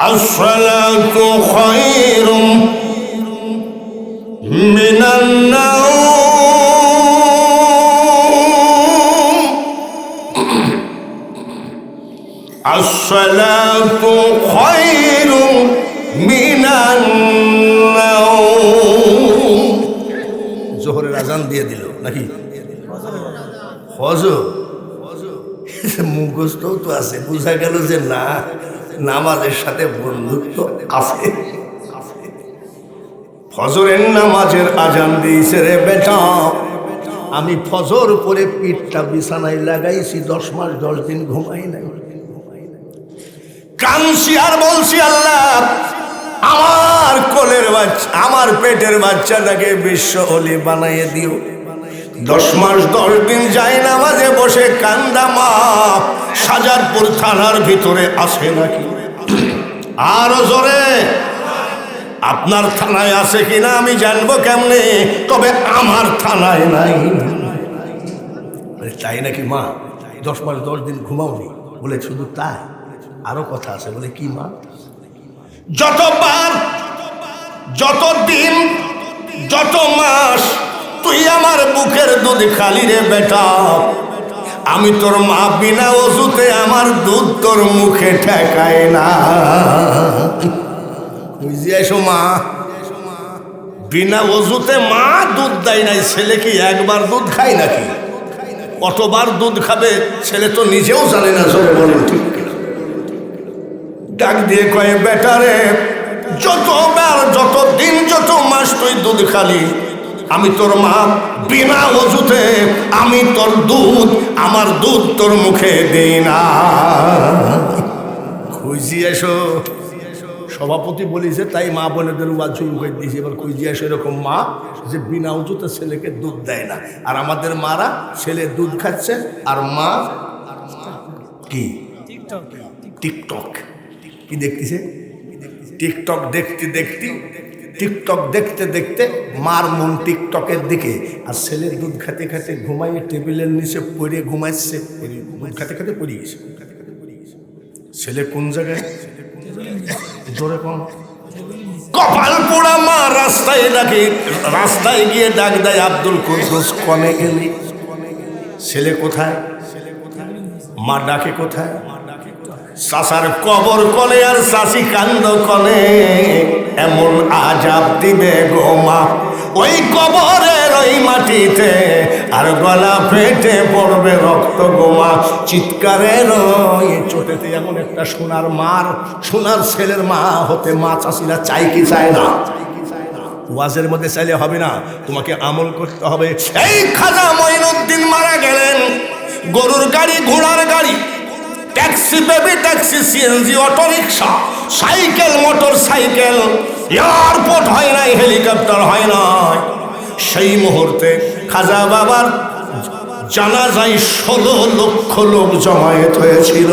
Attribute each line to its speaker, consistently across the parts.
Speaker 1: আসসালাতু খায়রুম মিনান নাওম আসসালাতু খায়রুম মিনান নাওম। জোহরের আজান দিয়ে দিল নাকি? ফজর মুখস্থ তো আছে, বোঝা গেল যে না, নামাজের সাথে বন্ধুত্ব আছে। ফজরের নামাজের আজান দিয়েছে রে বেটা। আমি ফজর পরে পিঠটা বিছানায় লাগাইছি, 10 মাস 10 দিন ঘুমাই নাই। কাঁদছি আর বলছি, আল্লাহ আমার কোলের বাচ্চা, আমার পেটের বাচ্চাটাকে বিশ্ব ওলি বানাইয়ে দিও। 10 মাস 10 দিন যায় নামাজে বসে কান্দা মা শাহজাদপুর থানার ভিতরে আসে নাকি? আরো জোরে, আপনার থানায় আছে কিনা আমি জানবো কেমনে, তবে আমার থানায় নাই। তাই নাকি মা? 10 মাস 10 দিন ঘুমাওনি? বলে শুধু তাই, আরো কথা আছে। বলে কি মা? যতবার, যত দিন, যত মাস তুই আমার বুকের দুধ খালি রে বেটা, আমি তোর মা, বিনা ওযুতে আমার দুধ তোর মুখে ঠেকায় না। বুঝে এসো মা, বিনা ওযুতে মা দুধ দেয় নাই। ছেলে কি একবার দুধ খায় নাকি? কতবার দুধ খাবে ছেলে তো নিজেও জানে না। সরে বলেন ঠিক কিনা? ডাক দিয়ে কয়ে, বেটা রে, যতবার, যত দিন, যত মাস তুই দুধ খালি, আমি তোর মা, বিনা ওযুতে আমি তোর দুধ, আমার দুধ তোর মুখে দেই না। খুঁজি এসো। সভাপতি বলেছে তাই মা বোনেদের ওয়াজ শুরু করে দিয়েছে। এবার খুঁজি এসো এরকম মা যে বিনা ওযুতে ছেলেকে দুধ দেয় না। আর আমাদের মারা, ছেলে দুধ খাচ্ছে আর মা কি টিকটক কি দেখতেছে? টিকটক দেখতে দেখতে, টিকটক দেখতে দেখতে মার মন টিকটকের দিকে, আর ছেলের দুধ খেতে খেতে ঘুমাইয়ে টেবিলের নিচে পড়ে ঘুমাচ্ছে। দুধ খেতে খেতে পড়ে গেছে। ছেলে কোন জায়গায়? জোরে কোন? কপাল পোড়া মা রাস্তায় ডাকে, রাস্তায় গিয়ে ডাক দেয়, আব্দুল কুদ্দুস কনে গেলি? ছেলে কোথায়? মা ডাকে কোথায়? চাচার কবর কলে আর চাচি কান্দ কলে, এমন আজাব দিবে গো মা ওই কবরের ওই মাটিতে, আর গলা ফেটে পড়বে রক্ত গোমা। চিৎকারের ওই চোটেতে এমন একটা সোনার মার, সোনার ছেলের মা হতে মা চাষিরা চাই কি চায় না? ওয়াজের মধ্যে চাইলে হবে না, তোমাকে আমল করতে হবে। এই খাজা মঈনুদ্দিন মারা গেলেন, গরুর গাড়ি, ঘোড়ার গাড়ি, taxi, baby taxi, CNG, auto rickshaw, cycle, motor cycle, airport হয় নাই, হেলিকপ্টার হয় নাই। সেই মুহূর্তে খাজা বাবার জানাজায় 16 লক্ষ লোক জমায়েত হয়েছিল।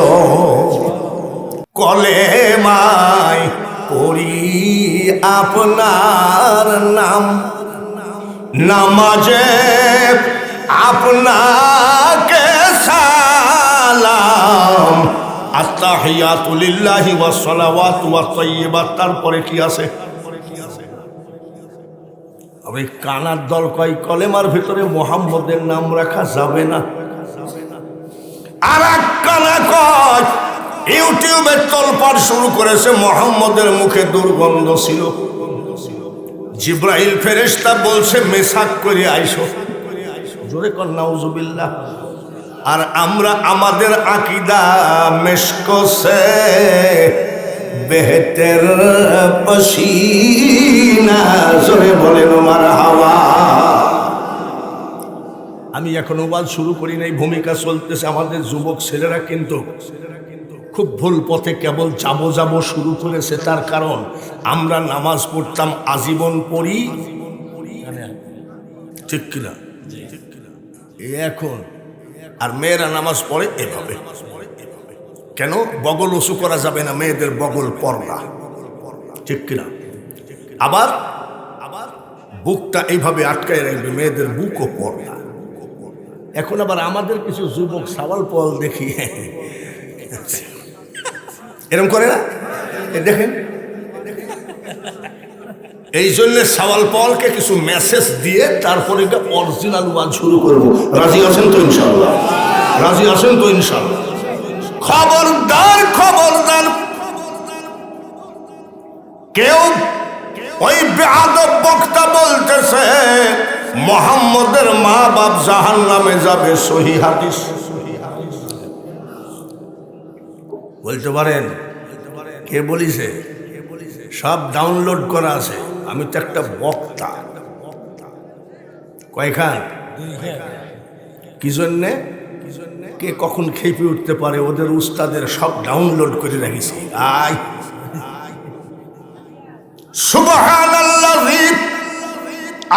Speaker 1: কলেমায় পড়ি আপনার নাম, নামাজে আপনাকে সালাম, আত্তাহিয়াতু লিল্লাহি ওয়াস সালাওয়াতু ওয়াত তাইয়্যিবাত। তারপরে কি আছে? ওই কানার দল কয় কলেমার ভিতরে মুহাম্মদের নাম রাখা যাবে না। আর এক কানা কয় ইউটিউবে তোলপাড় শুরু করেছে, মুহাম্মদের মুখে দুর্গন্ধ ছিল। জিব্রাইল ফেরেশতা বলছে মেসাক করে আইসো। জোরে কর নাউজুবিল্লাহ। আর আমরা আমাদের আকীদা মেশকো সে বেহতের পসিনা, জোরে বলেন মারহাবা। আমি এখন ওয়াজ শুরু করি নাই, ভূমিকা চলতেছে। আমাদের যুবক ছেলেরা কিন্তু খুব ভুল পথে কেবল যাবো শুরু করেছে। তার কারণ আমরা নামাজ পড়তাম, আজীবন পড়ি, ঠিক কিনা? এখন আর মেয়েরা নামাজ পড়ে এভাবে। কেন? বগল উঁচু করা যাবে না, মেয়েদের বগল পর্দা, ঠিক কিনা? আবার বুকটা এইভাবে আটকায় রাখবে, মেয়েদের বুকও পর্দা। এখন আবার আমাদের কিছু যুবক সাওয়াল পল দেখি এরকম করে না, দেখেন, এই জন্য সওয়াল পাওয়ালকে কিছু মেসেজ দিয়ে তারপরে অরিজিনাল ওয়াজ শুরু করব। রাজি আছেন তো ইনশাআল্লাহ? রাজি আছেন তো ইনশাআল্লাহ? খবরদার, খবরদার, কেউ ওই বেয়াদব বক্তা বলতেছে মুহাম্মদের মা বাপ জাহান্নামে যাবে, সহিহ হাদিস বলতে পারেন? কে বলিছে? সব ডাউনলোড করা আছে। আমি তো একটা বক্তা। কয়খান? কি জন্যে? কে কখন খেপে উঠতে পারে ওদের উস্তাদের সব ডাউনলোড করে রাখিছি। আয় সুবহানাল্লাযী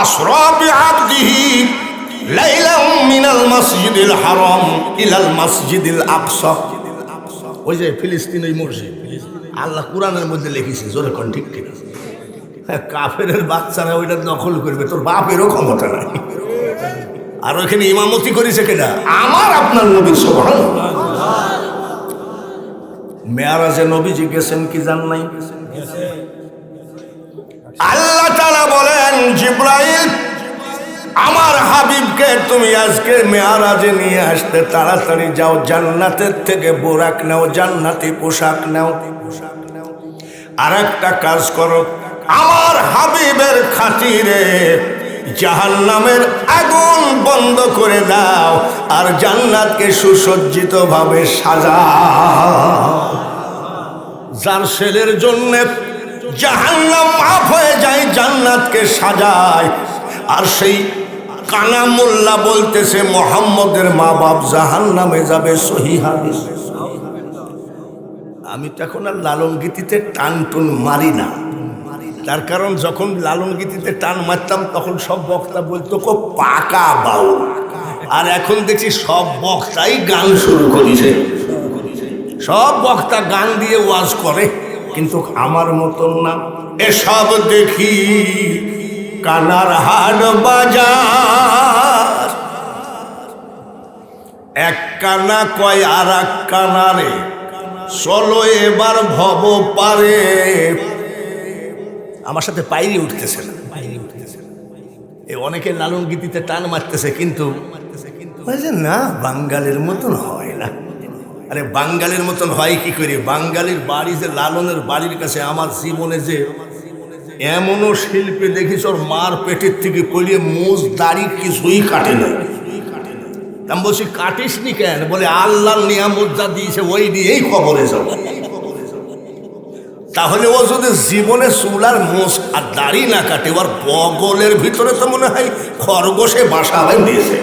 Speaker 1: আসরা বিআবদিহি লাইলাম মিনাল মাসজিদিল হারাম ইলাল মাসজিদিল আকসা। ওই যে ফিলিস্তিন ওই মসজিদ, আল্লাহ কোরআনের মধ্যে লিখেছে, জোরে কোন ঠিক ঠিক। কাফের বাচ্চারা ওইটা দখল করবে, তোর বাপেরও ক্ষমতা নাই। আর ওইখানে ইমামতি করেছে কেনা? আমার আপনার নবী। সুবহানাল্লাহ। মেয়ারাজে নবীজি গেছেন কি জান নাই? আল্লাহ তাআলা বলেন, জিবরাইল আমার হাবিবকে তুমি আজকে মেয়ারাজে নিয়ে আসতে তাড়াতাড়ি যাও, জান্নাতের থেকে বোরাক নাও, জান্নাতি পোশাক নাও। আর একটা কাজ করো, আমার হাবিবের খাতিরে জাহান্নামের আগুন বন্ধ করে দাও আর জান্নাতকে সুসজ্জিত ভাবে সাজাও। যার ছেলের জন্য জাহান্নাম মাফ হয়ে যায়, জান্নাতকে সাজায়। আর সেই কানা মোল্লা বলতেছে মুহাম্মদের মা বাপ জাহান্নামে যাবে, সহিহ হাদিস। আমি তো এখন আর লালন গীতিতে টান টুন মারি না, তার কারণ যখন লালন গীতিতে টান মারতাম তখন সব বক্তা বলতো খুব পাকা বাউল। আর এখন দেখছি সব বক্তাই গান শুরু করেছে, সব বক্তা গান দিয়ে ওয়াজ করে, কিন্তু আমার মতন না। এসব দেখি কানার হাট বাজার, এক কানা কয় আর এক কানারে, চলো এবার ভব পারে। আমার সাথে পাইরি উঠতেছে না, অনেকে লালন গীতিতে টান মারতেছে, কিন্তু না বাঙালির মতন হয় না। আরে বাঙালির মতন হয় কি করে? বাঙালির বাড়ি যে লালনের বাড়ির কাছে, আমার জীবনে যে এমনও শিল্পী দেখিস ওর মার পেটের থেকে পলিয়ে মোজ দাড়ি কিছুই কাটে না। আমি বলছি কাটিস নি কেন? বলে আল্লাহর নিয়ামত যা দিয়েছে ওই দিয়েই খবরে যাও। তাহলে ও যদি জীবনে চুলার মোষ আর দাড়ি না কাটে, ওর বগলের ভিতরে তো মনে হয় খরগোশে বাসা হয় দিয়েছে।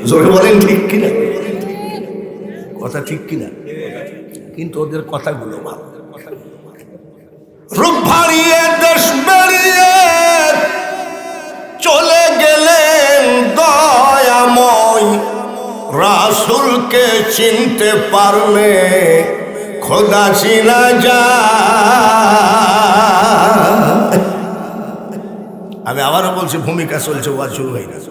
Speaker 1: জোরে বলেন ঠিক কিনা? কথা ঠিক কিনা? কিন্তু ওদের কথাগুলো ভালো। রূপ ভারিয়ে দেশ বেরিয়ে চলে গেলেন দয়াময়, রাসূলকে চিনতে পারলে খোদা চিনা যায়। আমি আবারও বলছি, ভূমিকা চলছে, ওয়াজ শুরু হয়ে গেছে।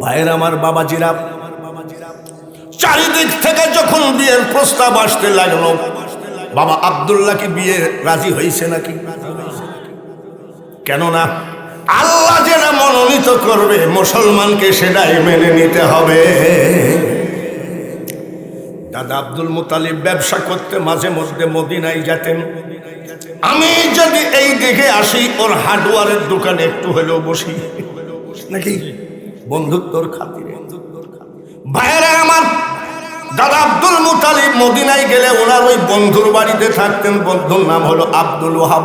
Speaker 1: ভাইয়ের আমার বাবাজিরা, চারিদিক থেকে যখন বিয়ের প্রস্তাব আসতে লাগলো, বাবা আব্দুল্লাহ কি বিয়ে রাজি হয়েছে নাকি? কেননা আল্লাহ যেটা মনোনীত করবে মুসলমানকে সেটাই মেনে নিতে হবে। দাদা আব্দুল মুতালিব ব্যবসা করতে মাঝে মধ্যে মদিনায় যেতেন। আমি যদি এই দিকে আসি, ওর হার্ডওয়ারের দোকানে একটু হলেও বসি নাকি, বন্ধুত্বর খাতিরে। ভাইয়েরা আমার, দাদা আব্দুল মুতালিব মদিনায় গেলে ওনার ওই বন্ধুর বাড়িতে থাকতেন। বন্ধুর নাম হলো আব্দুল ওহাব।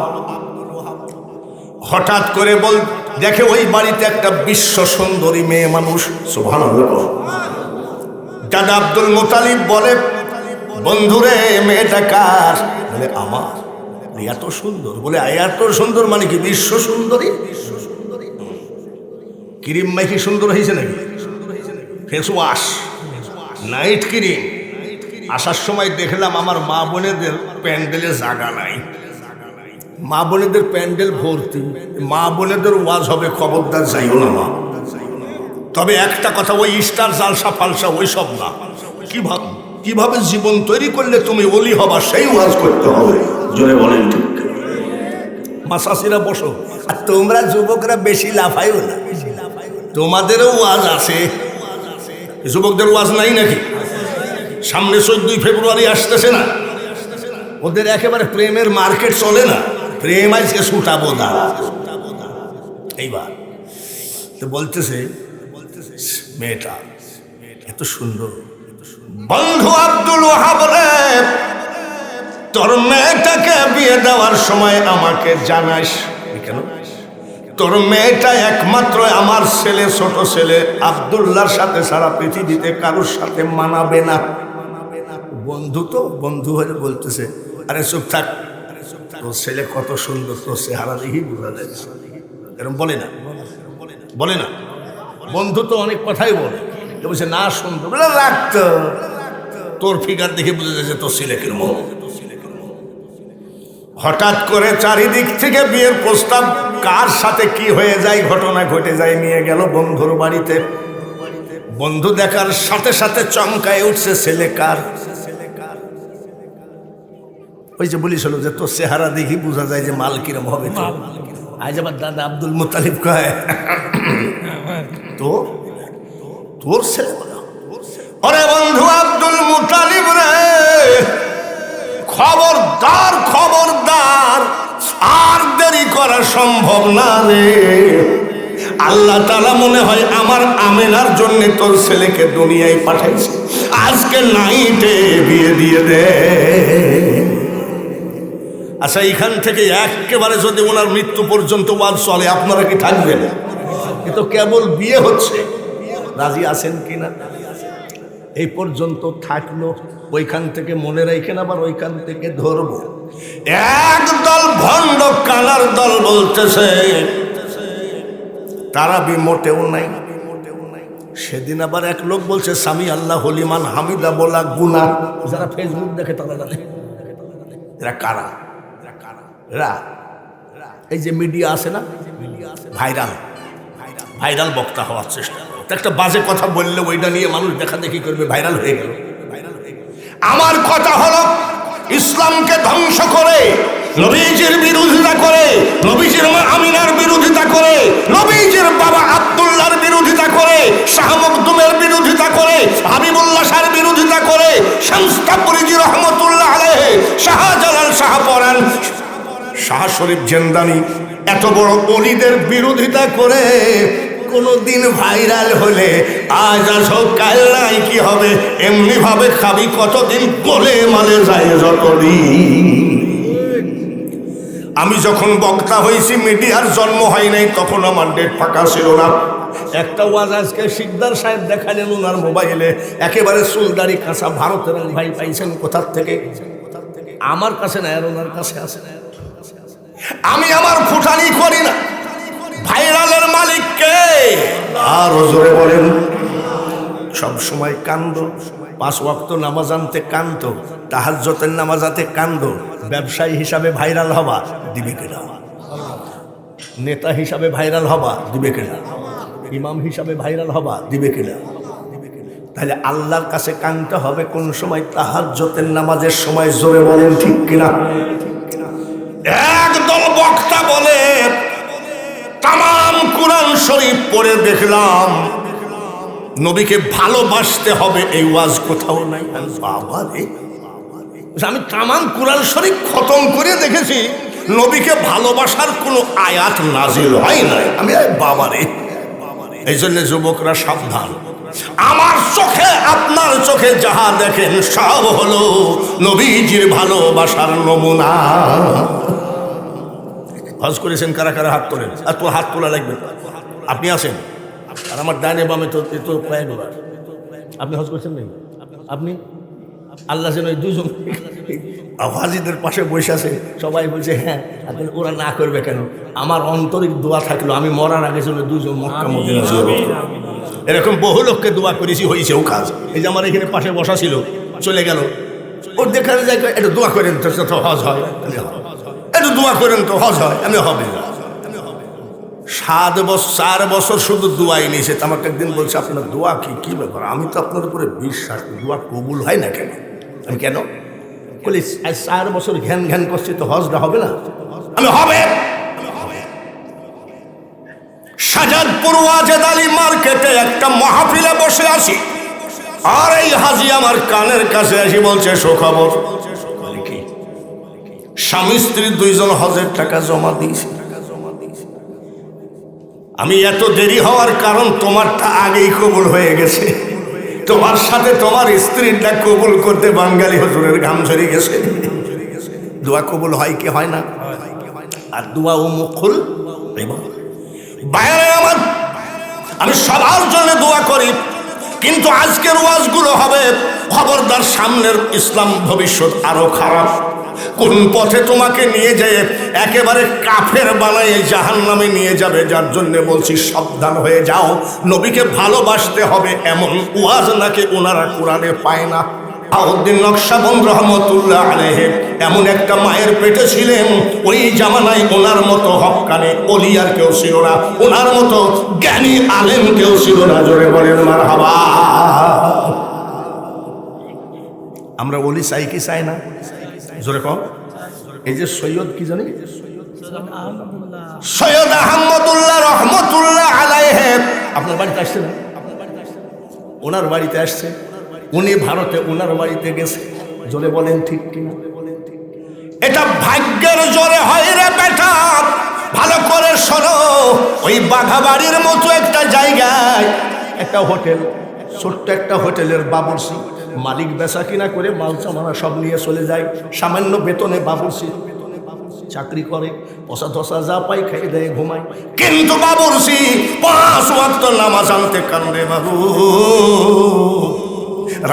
Speaker 1: হঠাৎ করে দেখে ওই বাড়িতে একটা বিশ্ব সুন্দরী মেয়ে মানুষ। সুবহানাল্লাহ। দাদা আব্দুল মুতালিব বলে, বন্ধুরে মেয়েটা কার? বলে আমার। এত সুন্দর? বলে এত সুন্দর মানে কি বিশ্ব সুন্দরী? ক্রিম মাইকি সুন্দর হয়েছে নাকি? Face wash, night cream. আসার সময় দেখলাম আমার মা বোনেদের প্যান্ডেলে জায়গা নাই, মা বোনেদের প্যান্ডেল ভর্তি। মা বোনেদের ওয়াজ হবে, খবরদার যাইও না মা। তবে একটা কথা, ওই স্টার জালসা ফালসা ওই সব না। কি ভাব কিভাবে জীবন তৈরি করলে তুমি ওলি হবা সেই ওয়াজ করতে হবে। জোরে বলেন ঠিক। মাসাসিরা বসো, আর তোমরা যুবকরা বেশি লাফাইও না, তোমাদেরও ওয়াজ আছে। যুবকদের ওয়াজ নাই নাকি? সামনে 14 ফেব্রুয়ারি আসতেছে না, ওদের একেবারে প্রেমের মার্কেট চলে না, প্রেম আজকে ছুটাবো দাঁড়া। এইবার তো বলতেছে মেয়েটা এত সুন্দর, বন্ধু আব্দুল ওয়াহাব রে, তোর মেয়েটাকে বিয়ে দেওয়ার সময় আমাকে জানাস। কেন? তোর মেয়েটা একমাত্র আমার ছেলে, ছোট ছেলে আব্দুল্লাহর সাথে সারা পৃথিবীতে কারোর সাথে মানাবে না। বন্ধু তো বন্ধু হয়ে বলতেছে, আরে চুপ থাক, তোর ছেলে কত সুন্দর, তোর চেহারা দেখি বোঝা যায়। এরকম বলে না, বলে না, বন্ধু তো অনেক কথাই বলে, বলছে না সুন্দর, বলে রাখতো, তোর ফিগার দেখে বোঝা যাচ্ছে তোর ছেলে কিরকম। হঠাৎ করে চারিদিক থেকে বিয়ের প্রস্তাব, কার সাথে কি হয়ে যায়, ঘটনা ঘটে যায়, নিয়ে গেল বন্ধুর বাড়িতে। বন্ধু দেখার সাথে সাথে চমকায় উঠছে, ছেলে কার? ওই যে বলিছিল যে তোর চেহারা দেখি বোঝা যায় যে মাল কিরম হবে। আজ আবার দাদা আব্দুল মুত্তালিব কয় তো তোর ছেলে? আরে বন্ধু আব্দুল মুত্তালিব রে, খবরদার খবরদার, আর দেরি করা সম্ভব না রে। আল্লাহ তাআলা মনে হয় আমার আমেনার জন্য তোর ছেলেকে দুনিয়ায় পাঠাইছে, আজকে নাইটে বিয়ে দিয়ে দে। আচ্ছা, এখান থেকে একেবারে যদি ওনার মৃত্যু পর্যন্ত ওয়াজ চলে, আপনারা কি থাকবেন? এ তো কেবল বিয়ে হচ্ছে, রাজি আছেন কিনা? এই পর্যন্ত থাকলো, ওইখান থেকে মনে রাখেন, আবার ওইখান থেকে ধরবো। একদল ভণ্ড কানার দল বলতেছে তারাবি মোটেও নাই। সেদিন আবার এক লোক বলছে সামি আল্লাহ হলিমান হামিদা বলা গুনা। যারা ফেসবুক দেখে তারা জানে এরা কারা। এরা এই যে মিডিয়া আছে না, ভাইরাল ভাইরাল বক্তা হওয়ার চেষ্টা, একটা বাজে কথা বললে ওইটা নিয়ে মানুষ দেখা দেখি করবে, ভাইরাল হয়ে গেল। আমার কথা হলো, ইসলামকে ধ্বংস করে, নবীজির বিরোধিতা করে, নবীজির মা আমিনার বিরোধিতা করে, নবীজির বাবা আব্দুল্লাহর বিরোধিতা করে, শাহ মখদুমের বিরোধিতা করে, হাবিবুল্লাহ শাহর বিরোধিতা করে, শামস্তাপুরী রহমতুল্লাহ আলাইহি, শাহজালাল শাহ পরান, শাহ শরীফ জিন্দানি, এত বড় ওলিদের বিরোধিতা করে কোনদিন ভাইরাল হলে আজ আসো কাল নাই কি হবে, এমনি ভাবে খাবি কতদিন, গোলে মালে যায় যতদিন। আমি যখন বক্তা হয়েছি, মিডিয়ার জন্ম হয় নাই, তখন আমার ডেট ফাঁকা ছিল না। একটা ওয়াজ আজকে শিকদার সাহেব দেখালেন ওনার মোবাইলে, একেবারে চুলদারি কাঁচা, ভারতের ভাই পাইছেন কোথার থেকে? আমার কাছে না, আর ওনার কাছে আছে। আমি আমার ফুটানি করি না, ভাইরালের মালিক কে? আর জোরে বলেন। সব সময় কান্দ, 5 ওয়াক্ত নামাজ আনতে কান্দ, তাহাজ্জুদের নামাজ আনতে কান্দ। ব্যবসায়ী হিসাবে ভাইরাল হবা, দিবে কিনা? নেতা হিসাবে ভাইরাল হবা, দিবে কিনা? ইমাম হিসাবে ভাইরাল হবা, দিবে কিনা? তাহলে আল্লাহর কাছে কানতে হবে কোন সময়? তাহাজ্জুদের নামাজের সময়। জোরে বলেন ঠিক কিনা? একদল বক্তা বলে তামাম কোরআন শরীফ পড়ে দেখলাম নবীকে ভালোবাসতে হবে, এই ওয়াজ কোথাও নাই। বাবা রে, আমি তামাম কোরআন শরীফ খতম করে দেখেছি, নবীকে ভালোবাসার কোনো আয়াত নাজিল হয় নাই। আমি বাবা রে, এই জন্য যুবকরা সাবধান। আমার চোখে আপনার চোখে যাহা দেখেন সব হলো নবীজির ভালোবাসার নমুনা। হজ করেছেন কারা কারা? হাত তোলেন। আর তো হাত তোলা লাগবে, আপনি আছেন। আর আমার ডানে বামে তো কয়েকবার। আপনি হজ করেছেন নাকি? আপনি আল্লাহ যেন ওই দুজন হাজিদের পাশে বসে আছে, সবাই বলছে হ্যাঁ। ওরা না করবে কেন? আমার অন্তরিক দোয়া থাকলো আমি মরার আগে যেন দুজন মক্কা মদিনা যাবে। এরকম বহু লোককে দোয়া করেছি, হয়েছেও কাজ। এই যে আমার এখানে পাশে বসা ছিল, চলে গেল, ওর দেখানো যায় একটু দোয়া করেন তো হজ হয়, একটু দোয়া করেন তো হজ হয়, আমি হবে না। 4 বছর শুধু দোয়াই নিয়েছে। আমাকে একদিন বলছে আপনার দোয়া কি ব্যাপার? আমি তো আপনার উপরে বিশ্বাস, দোয়া কবুল হয় না কেন? আমি কেন বলি 4 বছর ঘ্যান ঘ্যান করছি তো হজটা হবে না? আমি হবে। শাহজাদপুর ওয়াজেদ আলী মার্কেটে একটা মাহফিলে বসে আছি, আর এই হাজি আমার কানের কাছে এসে বলছে সুখবর। কি? স্বামী স্ত্রী 2 জন হজের টাকা জমা দিয়েছে। আমি এত দেরি হওয়ার কারণ তোমারটা আগেই কবুল হয়ে গেছে, তোমার সাথে তোমার স্ত্রীটা কবুল করতে বাঙালি হুজুরের ঘাম ঝরে গেছে। দোয়া কবুল হয় কি হয় না? আর দোয়া ও মুখুল বাইরে আমার, আমি সবার জন্য দোয়া করি, কিন্তু আজকের ওয়াজগুলো হবে খবরদার, সামনের ইসলাম ভবিষ্যৎ আরো খারাপ। কোন পথে তোমাকে নিয়ে যায় একেবারে কাফের বানায় জাহান্নামে নিয়ে যাবে, যার জন্য বলছি সাবধান হয়ে যাও। নবীকে ভালোবাসতে হবে এমন ওয়াজ নাকি ওনারা কোরআনে পায় না। আউদ্দিন নকশবন্দ রহমতুল্লাহ আলাইহি এমন একটা মায়ের পেটে ছিলেন, ওই জামানায় ওনার মতো হক্কানি ওলি আর কেউ ছিল না, ওনার মতো জ্ঞানী আলেম কেউ ছিল না। জোরে বলেন মারহাবা। আমরা ওলি চাই কি চাই না? জোরে কম। এই যে সৈয়দ কি জানি, সৈয়দ আহমদুল্লাহ রহমতুল্লাহ আলাইহি আপনার বাড়িতে আসছে না? ওনার বাড়িতে আসছে, উনি ভারতে ওনার বাড়িতে গেছে। জোরে বলেন ঠিক কিনা? এটা ভাগ্যের জোরে হয় রে বেটা, ভালো করে শোনো। ওই বাঘাবাড়ির মতো একটা জায়গায় একটা হোটেল, ছোট্ট একটা হোটেলের বাবুর্চি, মালিক বেচা কিনা করে মাল সামানা সব নিয়ে চলে যায়। সামান্য বেতনে বাবুর্চি চাকরি করে, পয়সা ধসা যা পাই খাই দেয়, ঘুমায়। কিন্তু বাবুর্চি 5 ওয়াক্ত নামাজ আনতে কান্দে বাবু।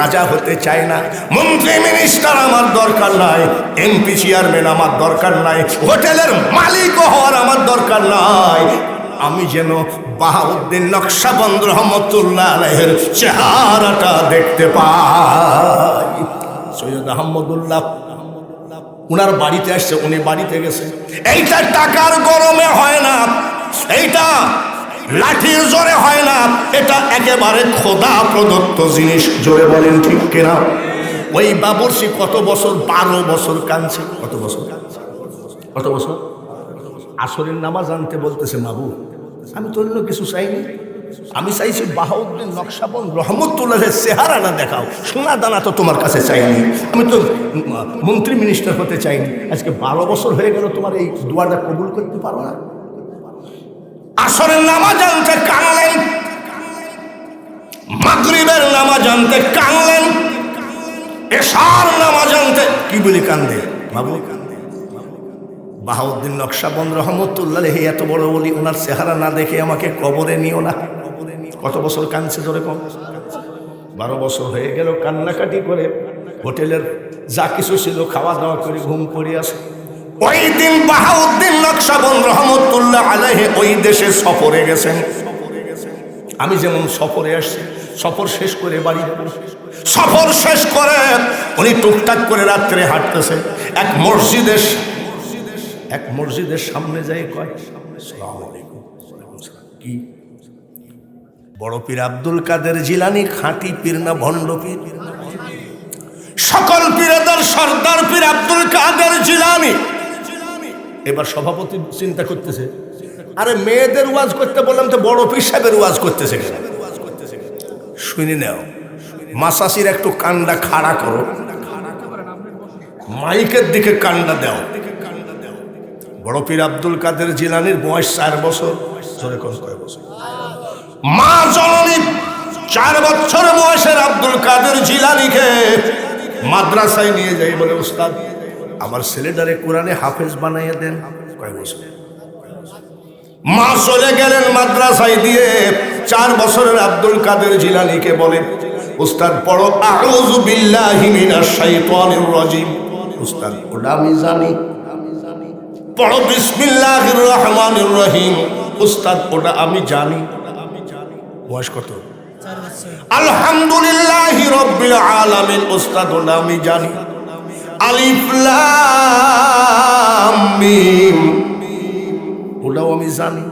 Speaker 1: রাজা হতে চায় না, মন্ত্রী মিনিস্টার আমার দরকার নাই, এমপি চেয়ারম্যান আমার দরকার নাই, হোটেলের মালিক হওয়ার আমার দরকার নাই। আমি যেন বাহাউদ্দিন নকশবন্দ রহমতুল্লাহ আলাইহির চেহারাটা দেখতে পাই। সৈয়দ আহমদুল্লাহ উনার বাড়িতে আসছে, উনি বাড়িতে গেছে। এইটা টাকার গরমে হয় না, এইটা লাঠির জোরে হয় না, এটা একেবারে খোদা প্রদত্ত জিনিস। জোরে বলেন ঠিক কিনা? ওই বাবুর্চি কত বছর? 12 বছর কাঁদছে। কত বছর? কত বছর? আসরের নামাজ আনতে বলতেছে, মাবু আমি তো অন্য কিছু চাইনি, আমি চাইছি বাহাউদ্দিন নকশবন্দ রহমতুল্লাহের চেহারাটা দেখাও, সোনা দানা তো তোমার কাছে চাইনি, আমি তো মন্ত্রী মিনিস্টার হতে চাইনি। আজকে 12 বছর হয়ে গেল, তোমার এই দোয়াটা কবুল করতে পারো না? আসরের নামাজ আনতে কানলেন, মাগরিবের নামাজ আনতে কানলেন, এশার নামাজ আনতে কি বলি কান্দে বাবু। বাহাউদ্দিন নকশবন্দ রহমতুল্লাহ আলাইহি এত বড় বলি, ওনার চেহারা না দেখে আমাকে কবরে নিও না। কত বছর কাঁদছে ধরে কম? 12 বছর হয়ে গেল কান্নাকাটি করে, হোটেলের যা কিছু ছিল খাওয়া দাওয়া করে ঘুম পড়ে আসে। ওই দিন বাহাউদ্দিন নকশবন্দ রহমতুল্লাহ আলাইহি ওই দেশে সফরে গেছেন। আমি যেমন সফরে আসছি, সফর শেষ করে বাড়ি, সফর শেষ করে উনি টুকটাক করে রাত্রে হাঁটতেছে। এক মসজিদের সামনে যাই কয়, আসসালামু আলাইকুম। কি বড় পীর আব্দুল কাদের জিলানী খাঁটি পীর না ভণ্ড পীর? সকল পীরের সর্দার পীর আব্দুল কাদের জিলানী। এবার সভাপতি চিন্তা করতেছে, আরে মেয়েদের ওয়াজ করতে বললাম তো বড় পীর সাহেবের ওয়াজ করতেছে কেন? শুনি নাও, মাসাসির একটু কান্ডা খাড়া করো, মাইকের দিকে কান্ডা দাও। বড় পীর আব্দুল কাদের জিলানীর বয়স 4 বছর। জোরে কোন কয় বছর? মা জননী 4 বছর বয়সের আব্দুল কাদের জিলানীকে মাদ্রাসায় নিয়ে যাই, বলে উস্তাদ আমার ছেলেটারে কোরআনে হাফেজ বানাইয়া দেন। কয় বছর? মা চলে গেলেন মাদ্রাসায় দিয়ে। 4 বছরের আব্দুল কাদের জিলানীকে বলে, উস্তাদ পড়ো আউযু বিল্লাহি মিনাশ শাইতানির রাজিম। উস্তাদ ওটা আমি জানি। পড়ো বিসমিল্লাহির রহমানির রহিম। উস্তাদ ওটা আমি জানি। বয়স কত? 4 বছর। আলহামদুলিল্লাহি রাব্বিল আলামিন। উস্তাদ ওটা আমি জানি। আলিফ লাম মিম ওটাও আমি জানি।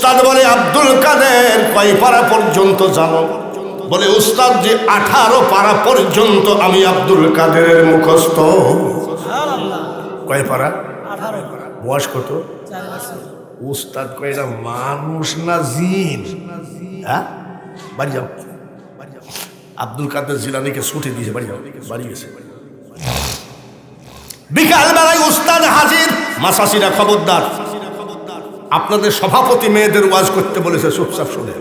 Speaker 1: উস্তাদ বলে আব্দুল কাদের কয় পারা পর্যন্ত জানো? বলে উস্তাদ যে 18 পারা পর্যন্ত আমি আব্দুল কাদেরের মুখস্থ। কয় পারা? 18। বয়স কত? 4 বছর। উস্তাদ কয় এটা মানুষ না জিন? হ্যাঁ, বাড়ি যাও। আব্দুল কাদের জিলানীকে ছুটি দিয়েছে, বাড়ি যাও, বাড়ি গেছে। বিকাল বেলায় উস্তাদ হাজির। মাসাসিরা খবরদার, আপনাদের সভাপতি মেয়েদের ওয়াজ করতে বলেছে, চুপচাপ শুনে।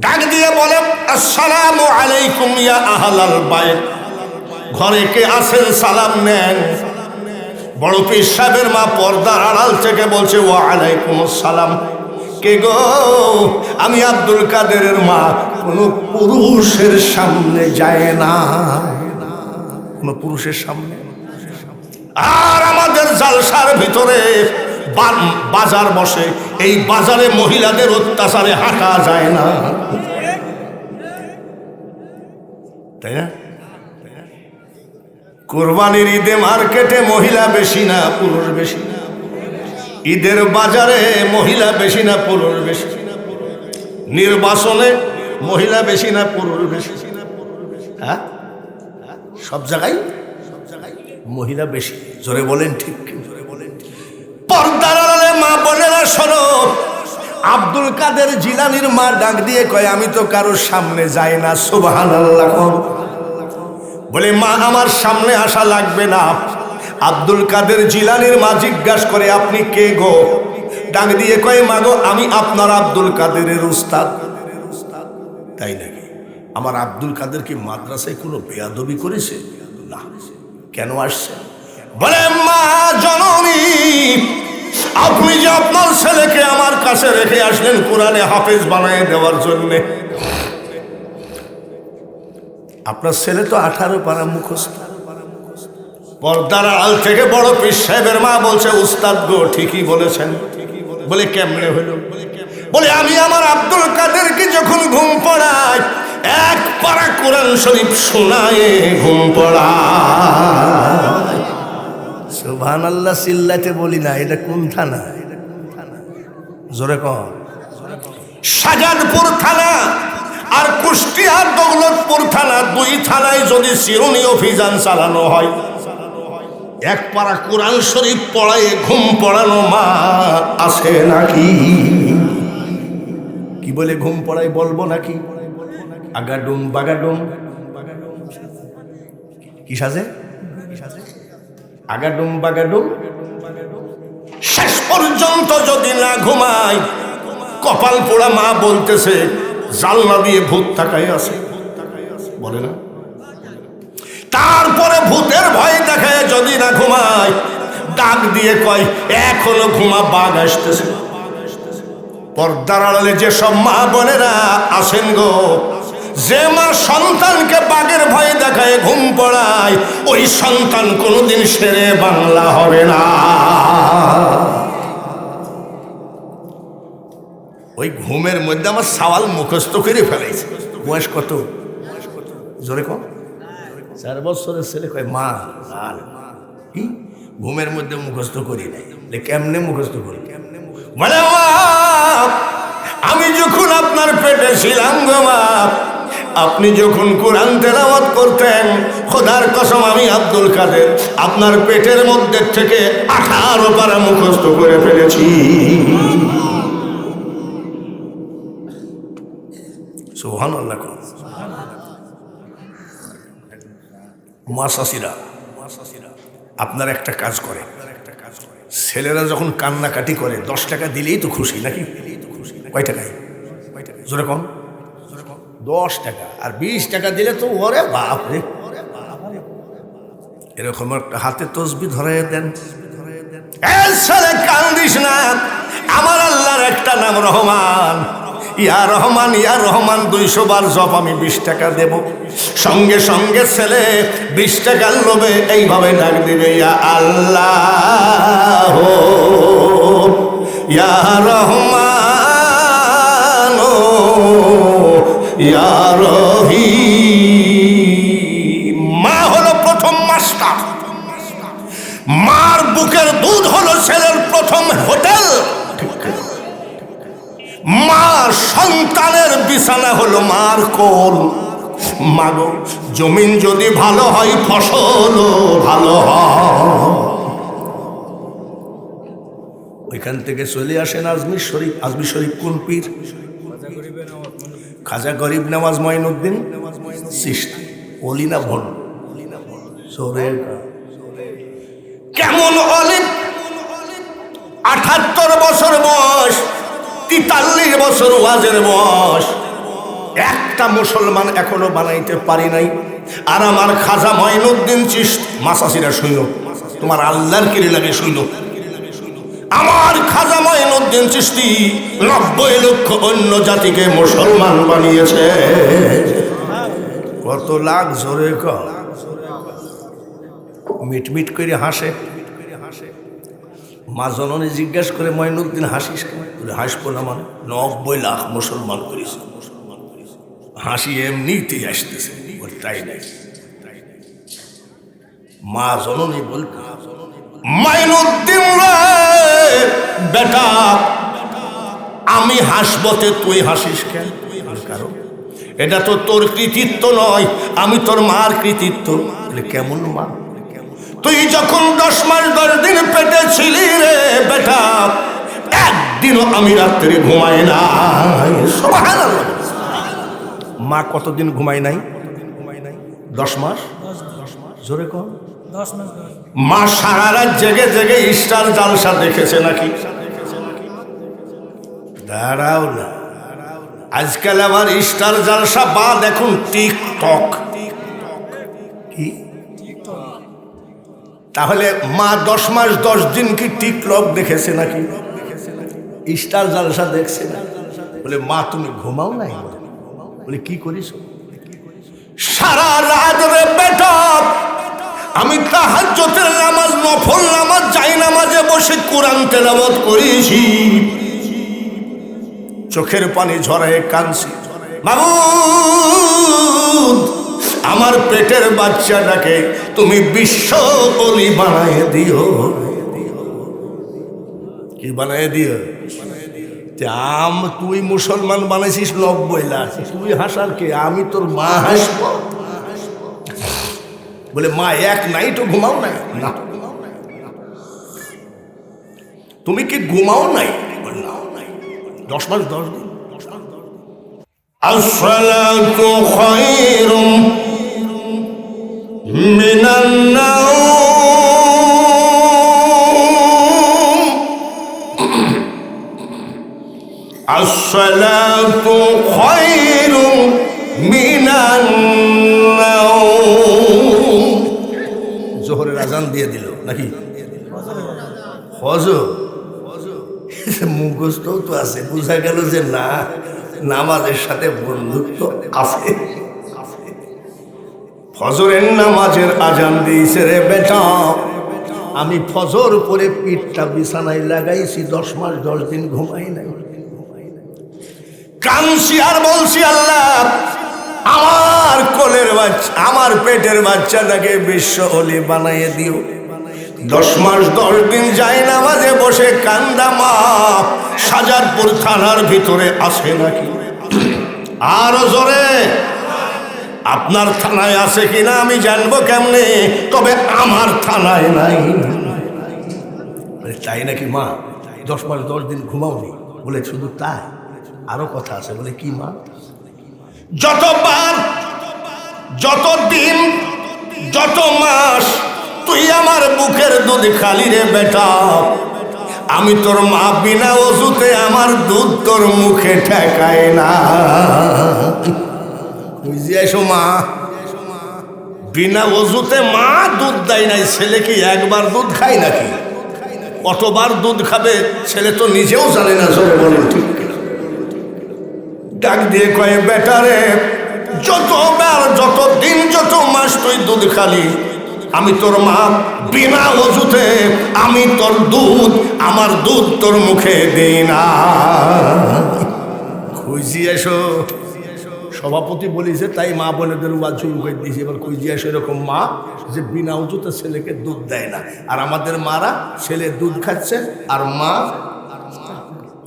Speaker 1: ডাক দিয়ে বলে আসসালামু আলাইকুম ইয়া আহলাল বাইত, ঘরে কে আছেন সালাম নেন। বড় পীর সাহেবের মা পর্দার আড়াল থেকে বলছে ওয়া আলাইকুম আসসালাম। কে গো? আমি আব্দুল কাদেরের মা। কোনো পুরুষের সামনে যায় না, কোনো পুরুষের সামনে। আর আমাদের জালসার ভিতরে বাজার বসে, এই বাজারে মহিলাদের অত্যাচারে হাঁটা যায় না, তাই না? কোরবানির ঈদে মার্কেটে মহিলা বেশি না পুরুষ বেশি? ঈদের বাজারে মহিলা বেশি না পুরুষ বেশি? নির্বাচনে মহিলা বেশি না পুরুষ বেশি? হ্যাঁ, সব জায়গায় মহিলা বেশি। জোরে বলেন ঠিক? পর্দার আড়ালে মা বোনেরা শোনো, আব্দুল কাদের জিলানীর মা ডাক দিয়ে কয় আমি তো কারোর সামনে যাই না। সুবহানাল্লাহ। বলে মা আমার সামনে আসা লাগবে না। আব্দুল কাদের জিলানীর মা জিজ্ঞাসা করে আপনি কে গো? ডাক দিয়ে কয় মা গো আমি আপনার আব্দুল কাদেরের উস্তাদ। তাই নাকি? আমার আব্দুল কাদের কি মাদ্রাসায় কোনো বেয়াদবি করেছে? না। কেন আসছে? বলে মা জননী, আপনি যে আপনার ছেলেকে আমার কাছে রেখে আসলেন কোরআনে হাফেজ বানিয়ে দেওয়ার জন্যে, আপনার ছেলে তো 18 পারা মুখস্থ। পর্দার আড়াল থেকে বড় পীর সাহেবের মা বলছে উস্তাদ গো ঠিকই বলেছেন। বলে কেমনে হলো? বলে আমি আমার আব্দুল কাদেরকে যখন ঘুম পড়াই, 1 পারা কোরআন শরীফ শোনায় ঘুম পড়ায়। সুবহানাল্লাহ সিল্লাতে বলি না, এটা কোন থানা? জোরে কর। শাহজাদপুর থানা আর কুষ্টিয়ার দৌলতপুর থানা, 2 থানায় যদি চিরুনি অভিযান চালানো হয়, 1 পারা কোরআন শরীফ পড়ায় ঘুম পড়ানো মা আছে নাকি? কি বলে ঘুম পড়াই বলবো নাকি? আগাডুম বাগাডুম কি সাজে? আগাডুম বাগাডুম। শেষ পর্যন্ত যদি না ঘুমাই, কপাল পোড়া মা বলতেছে জানলা দিয়ে ভূত তাকায় আছে, বলে না? তারপরে ভূতের ভয় দেখায় যদি না ঘুমাই, ডাক দিয়ে কয় এখনো ঘুমা, বাঘ আসতেছে। পর্দার আড়ালে যেসব মা বোনেরা আছেন গো, যে মা সন্তানকে বাঘের ভয় দেখায় ঘুম পড়ায়, ওই সন্তান কোনোদিন শেরে বাংলা হবে না। ওই ঘুমের মধ্যে আমার সওয়াল মুখস্থ করে ফেলাইছে। বয়স কত? জোরে কম। 4 বছরের ছেলে কয় মা আর কি ঘুমের মধ্যে মুখস্থ করি নাই। কেমনে মুখস্থ করি? বলে মা আমি যখন আপনার পেটে ছিলাম গো মা, আপনি যখন কোরআন তেলাওয়াত করতেন, খোদার কসম আমি আব্দুল কাদের আপনার পেটের মধ্যে থেকে 18 পারা মুখস্থ করে ফেলেছি। সুবহানাল্লাহ। মাসাসিরা আপনার একটা কাজ করে, ছেলেরা যখন কান্নাকাটি করে 10 টাকা দিলেই তো খুশি নাকি? কয় টাকায়? জোরে কম। 10 টাকা আর 20 টাকা দিলে তো ওরে বাপ রে, এরকম একটা হাতে তসবি ধরাই দেন। ছেলে কান্দিস না, আমার আল্লাহর একটা নাম রহমান। ইয়া রহমান ইয়া রহমান 200 বার জপ আমি 20 টাকা দেব। সঙ্গে সঙ্গে ছেলে 20 টাকার লোভে এইভাবে ডাক দিবে ইয়া আল্লাহ ইয়া রহমান ইয়া রহিম। মা হলো প্রথম মাস্টার, মার বুকের দুধ হলো ছেলের প্রথম হোটেল। মা সন্তানের বিছানা হলো মার কোল। মাগো জমিন যদি ভালো হয় ফসল ভালো হয়। ওইখান থেকে চলে আসেন আজমির শরীফ। আজমির শরীফ কোন পীর? খাজা গরিব নওয়াজ মঈনুদ্দিন চিশতি। ওলি না ভণ্ড? কেমন অলি? ৭৮ বছর বয়স, ৪৩ বছর ওয়াজের বয়স, একটা মুসলমান এখনো বানাইতে পারি নাই। আর আমার খাজা মঈনুদ্দিন চিশতি, মাসাসিরা শুইল, তোমার আল্লাহর কিরে লাগে শুইল, আমার খাজা মঈনুদ্দিন চিশতি ৯০ লক্ষ অন্য জাতিকে মুসলমান বানিয়েছে। কত লাখ জোরে মিটমিট করে হাসে। মা জননী জিজ্ঞেস করে মঈনুদ্দিন হাসিস কেন? হাসবো না মানে ৯০ লাখ মুসলমান করেছে। হাসি এমনিতেই আসতেছে, তাই নাই। মা জননী বলতে, মঈনুদ্দিন রে বেটা, আমি হাসবতে তুই হাসিস কেন? কারণ এটা তো তোর কৃতিত্ব নয়, আমি তোর মার কৃতিত্ব। কেমন মা? তুই যখন 10 মাস 10 দিন পেটে ছিলি রে বেটা, একদিনও আমি রাত্রে ঘুমাই নাই। সুবহানাল্লাহ। মা কতদিন ঘুমাই নাই? 10 মাস। জোরে কম। মা সারা রাত জেগে জেগে স্টার জালসা দেখেছে নাকি? দাঁড়াও না, আজকাল আমার স্টার জালসা বাদ, এখন টিকটক। কি? তাহলে মা 10 মাস 10 দিন কি টিকটক দেখেছে নাকি? স্টার জালসা দেখছে না? বলে মা তুমি ঘুমাও নাই? বলে কি করিস? সারা রাত রে বেটা আমি তাহাজ্জুদের নামাজ, নফল নামাজ, জাই নামাজে বসে কোরআন তেলাওয়াত করেছি, চোখের পানি ঝরায় কাঁদছি, মাবুদ আমার পেটের বাচ্চাটাকে তুমি বিশ্ব ওলি বানায় দিও। কি বানায় দিও? তুই মুসলমান বানাইছিস ৯০ লাখ, তুই হাসার কে? আমি তোর মা হাসব? বলে মা এক নাইটও ঘুমাও নাই? না। তুমি কি ঘুমাও নাই? 10 মাস 10 দিন। আসসালাতু খায়রুম মিনান নাওম, আসসালাতু খায়রুম মিনান নাওম। জোহরের আজান দিয়ে দিল নাকি? ফজর মুখস্থও তো আছে, বোঝা গেল যে না, নামাজের সাথে বন্ধুত্ব আছে। ফজরের নামাজের আজান দিয়েছে রে বেটা, আমি ফজর পরে পিঠটা বিছানায় লাগাইছি, 10 মাস 10 দিন ঘুমাই নাই। কাঁদছি আর বলছি আল্লাহ আমার কোলের বাচ্চা, আমার পেটের বাচ্চাটাকে বিশ্ব ওলি বানাইয়ে দিও। 10 মাস 10 দিন যাই নামাজে বসে কান্দা মা শাহজাদপুর থানার ভিতরে আসে নাকি? আরো জোরে, আপনার থানায় আছে কিনা আমি জানবো কেমনে, তবে আমার থানায় নাই। তাই নাকি মা? 10 মাস 10 দিন ঘুমাওনি? বলে শুধু তাই, আরো কথা আছে। বলে কি মা? যতবার, যত দিন, যত মাস তুই আমার বুকের দুধ খালি রে বেটা, আমি তোর মা বিনা ওযুতে আমার দুধ তোর মুখে ঠেকায় না। বুঝে এসো মা, বিনা ওযুতে মা দুধ দেয় নাই। ছেলে কি একবার দুধ খায় নাকি? কতবার দুধ খাবে ছেলে তো নিজেও জানে না। সরে বলেন ঠিক? ডাক দিয়ে কয়ে বেটা রে, যতবার, যত দিন, যত মাস তুই দুধ খালি, আমি তোর মা বিনা ওযুতে আমি তোর দুধ, আমার দুধ তোর মুখে দেই না। খুঁজি এসো। সভাপতি বলেছে তাই মা বোনেদের ওয়াজ শুরু করে দিয়েছে। এবার খুঁজি এসো এরকম মা যে বিনা ওযুতে ছেলেকে দুধ দেয় না। আর আমাদের মারা ছেলে দুধ খাচ্ছে আর মা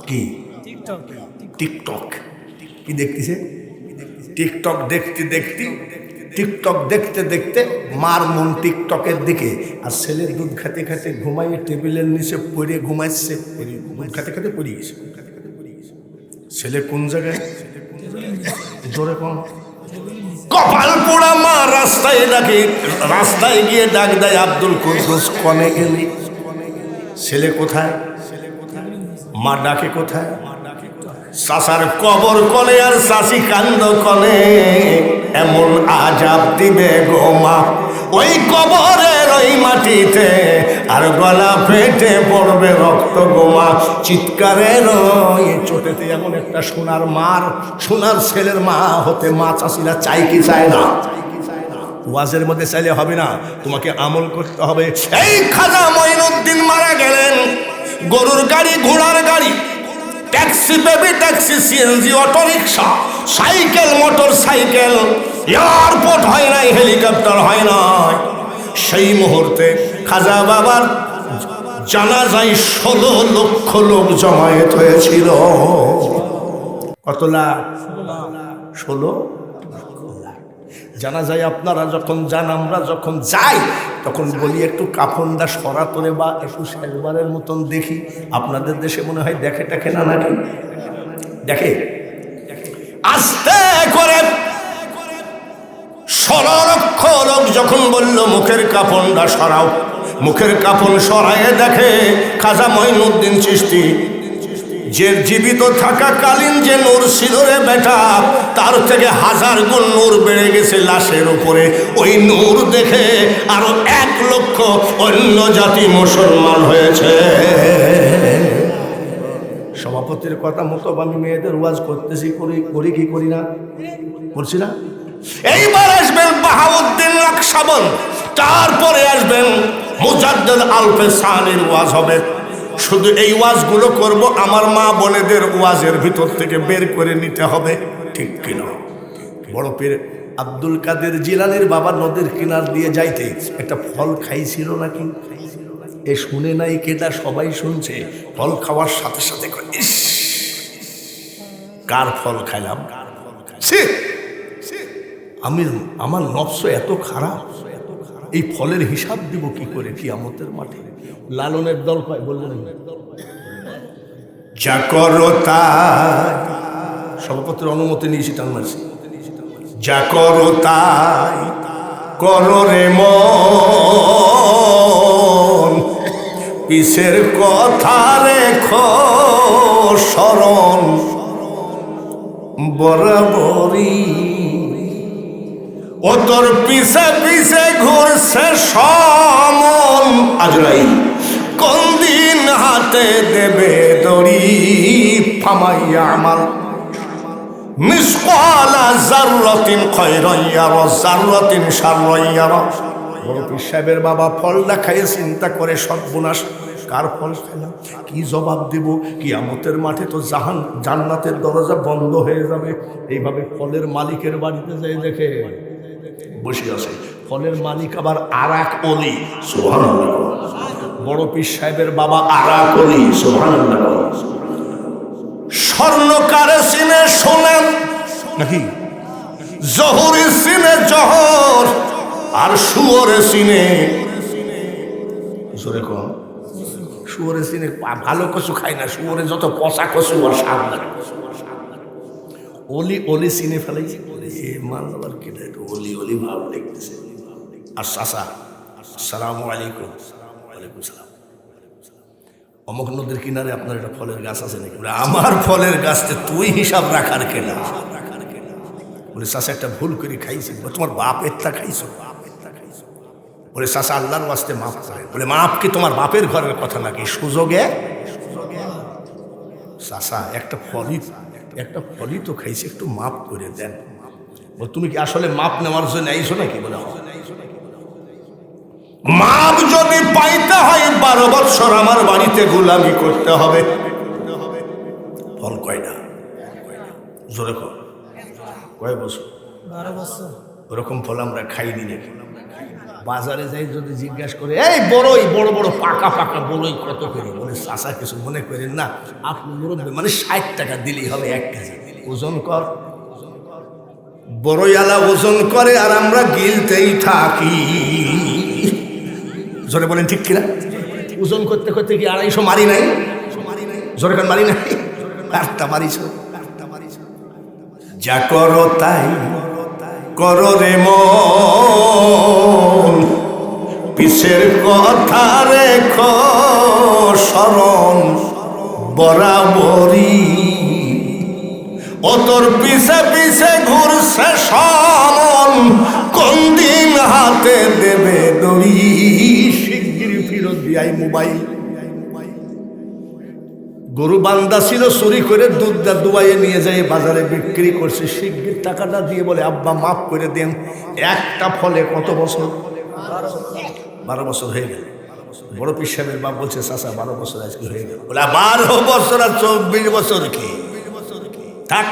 Speaker 1: কি টিকটক। কি দেখতেছে? টিকটক দেখতে দেখতে মার মন টিকটকের দিকে, আর ছেলের দুধ খেতে খেতে ঘুমাইয়ে টেবিলের নিচে পড়ে ঘুমাচ্ছে, দুধ খেতে খেতে পড়ে গেছে। ছেলে কোন জায়গায়? জোরে কোন কপাল পোড়া মা রাস্তায় গিয়ে ডাক দেয়, আব্দুল কুদ্দুস কনে গেলি? ছেলে কোথায়? মা ডাকে কোথায়? চাচার কবর কলে আর চাচি কান্দ কলে, এমন আজাব দিবে গো মা ওই কবরের ওই মাটিতে, আর গলা ফেটে পড়বে রক্ত গোমা। চিৎকারের ওই চোটেতে এমন একটা সোনার ছেলের মা হতে মা চাষিরা চাই কি চায় না? ওয়াজের মধ্যে চাইলে হবে না, তোমাকে আমল করতে হবে। এই খাজা মঈনুদ্দিন মারা গেলেন, গরুর গাড়ি, ঘোড়ার গাড়ি, taxi, baby taxi, CNG, auto rickshaw, cycle, motor cycle, airport হয় নাই, হেলিকপ্টার হয় নাই। সেই মুহূর্তে খাজা বাবার জানাজায় 16 লক্ষ লোক জমায়েত হয়েছিল। কত লাখ? 16 লাখ। জানাজায় আপনারা যখন যান, আমরা যখন যাই, তখন বলি একটু কাফনটা সরাতরে বা একটু শেষবারের মতন দেখি। আপনাদের দেশে মনে হয় দেখে টাকে না, নাকি দেখে? আস্তে করে 16 লক্ষ লোক যখন বলল মুখের কাফনটা সরাও, মুখের কাফন সরাইয়ে দেখে খাজা মঈনুদ্দিন চিশতি, যে জীবিত থাকাকালীন যে নূর ছিল রে বেটা, তার থেকে 1000 গুণ নূর বেড়ে গেছে লাশের উপরে। ওই নূর দেখে আরো 1 লক্ষ অন্য জাতি মুসলমান হয়েছে। সভাপতির কথা মতো আমি মেয়েদের ওয়াজ করতেছি, করি কি করি না? করছি না? এইবার আসবেন বাহাউদ্দিন নকশবন্দ, তারপরে আসবেন মুজাদ্দেদ আলফে সানির ওয়াজ হবে। শুধু এই ওয়াজগুলো করব, আমার মা বোনেদের ওয়াজের ভিতর থেকে বের করে নিতে হবে, ঠিক কিনা? বড় পীর আব্দুল কাদের জিলানীর বাবা নদীর কিনার দিয়ে যাইতে একটা ফল খাইছিল নাকি? এ শুনে নাই কেটা? সবাই শুনছে। ফল খাওয়ার সাথে সাথে ইস, কার ফল খাইলাম? আমার নফস এত খারাপ, এই ফলের হিসাব দিব কি করে কিয়ামতের মাঠে? লালনের দল কয়, বললেন যা করো তাই, সভাপতির অনুমতি নিয়েছি, টান মারছি, যা করো তাই করো রে মন, পিছের কথা রেখো স্মরণ, বরাবরই ও তোর পিছে পিছে ঘুরছে সমন। আজরাইল কোন দিন হাতে দেবে দড়ি, ফামাইয়া আমাল মিসকালা যাররাতিন খায়রান ইয়ারা, যাররাতিন শাররান ইয়ারা। বড় পীর সাহেবের বাবা ফলটা খাইয়ে চিন্তা করে, সর্বনাশ, কার ফল খেলাম, কি জবাব দেব? কিয়ামতের মাঠে তো জান্নাতের দরজা বন্ধ হয়ে যাবে। এইভাবে ফলের মালিকের বাড়িতে যাই দেখে বসে আছে, ফলের মালিক আবার আরাক অলি, সুবহানাল্লাহ। বড় পীর সাহেবের বাবা আরাক অলি, সুবহানাল্লাহ। স্বর্ণকারে সিনে শোনেন নাকি, জহরে সিনে জহর, আর শুয়োরে সিনে, জোরে কম, শুয়োরে সিনে ভালো কচু খায় না, শুয়োরে যত পচা কচু আর স্বাদ লাগে। অলি সিনে ফেলাইছে, মানবার কেটে অলি ভাব দেখতেছে। আর চাচা, আসসালামু আলাইকুম। ওয়ালাইকুম সালাম। অমুক নদীর কিনারে আপনার একটা ফলের গাছ আছে নাকি? আমার ফলের গাছতে তুই হিসাব রাখার কেনা? বলে চাচা একটা ভুল করে খাইছি। তোমার বাপের তা খাইছো? বলে চাচা আল্লাহর ওয়াস্তে মাফ করে। বলে মাফ কি তোমার বাপের ঘরের কথা নাকি? সুযোগে চাচা একটা ফলই তো খাইছি, একটু মাফ করে দেন। বলে তুমি কি আসলে মাপ নেওয়ার জন্য আইছো নাকি? বলে মাপ যদি পাইতে হয় 12 বৎসর আমার বাড়িতে গোলামি করতে হবে। ফল কয়টা? জোরে কয় বছর? 12 বছর। ওরকম ফল আমরা খাইনি নাকি? বাজারে যাই যদি জিজ্ঞাসা করে এই বড়ই বড় বড় পাকা পাকা বড়ই কত করে, বলে চাচা কিছু মনে করেন না, আপনি মুরব্বী মানে 60 টাকা দিলেই হবে 1 কেজি। ওজন কর, বড়ইয়ালা ওজন করে আর আমরা গিলতেই থাকি। জোরে বলেন ঠিক কিনা? ওজন করতে করতে কি 250 মারি নাই? জোরে কান মারি নাই, কারটা মারিছ। যা করো তাই করো রে মন, পিছের কথা রেখো স্মরণ বরাবরই, ও তোর পিছে পিছে ঘুরছে সমন, কোন দিন হাতে দেবে দড়ি, শিগগির ফিরত দিয়াই মোবাইল। গরু বান্ধা ছিল, চুরি করে দুধ দুবাইয়ে নিয়ে যায় বাজারে বিক্রি করছে, শিগগির টাকাটা দিয়ে বলে আব্বা মাফ করে দেন। একটা ফলে কত বছর? 12 বছর হয়ে গেল। বড় পীর সাহেবের বাপ বলছে চাচা 12 বছর আজকে হয়ে গেল। বলে 12 বছর আর 24 বছর কি থাক,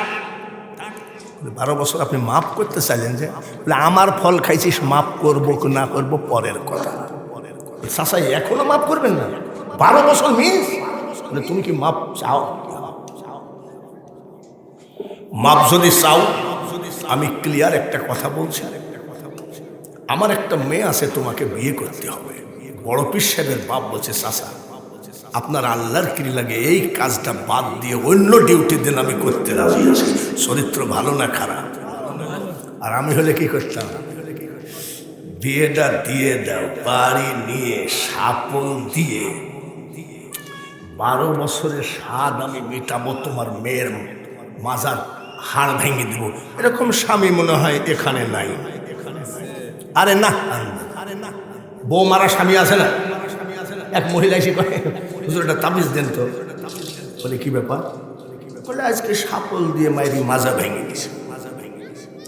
Speaker 1: 12 বছর আপনি মাফ করতে চাইলেন যে? বলে আমার ফল খাইছিস, মাফ করবো কি না করবো পরের কথা। চাচা এখনো মাফ করবেন না? 12 বছর মিস? বলে তুমি কি মাপ চাও? মাপ যদি চাও, আমি ক্লিয়ার একটা কথা বলছি, আমার একটা মেয়ে আছে, তোমাকে বিয়ে করতে হবে। বড় পীর সাহেবের বাপ বলছে চাচা আপনার আল্লাহর কি লাগে এই কাজটা বাদ দিয়ে অন্য ডিউটি দিন আমি করতে রাজি আছি, চরিত্র ভালো না খারাপ? আর আমি হলে কি করতাম? বিয়েটা দিয়ে দাও, বাড়ি নিয়ে সাপল দিয়ে 12 বছরের স্বাদ আমি মেটাবো, তোমার মেয়ের মাজার হাড় ভেঙে দিব। এরকম স্বামী মনে হয় এখানে নাই। আরে না, বউ মারা স্বামী আছে না? এক মহিলা এসে কয় হুজুর একটা তাবিজ দেন তো। বলে কি ব্যাপার? বলে আজকে সাপল দিয়ে মায়ের মাজা ভেঙে দিছে।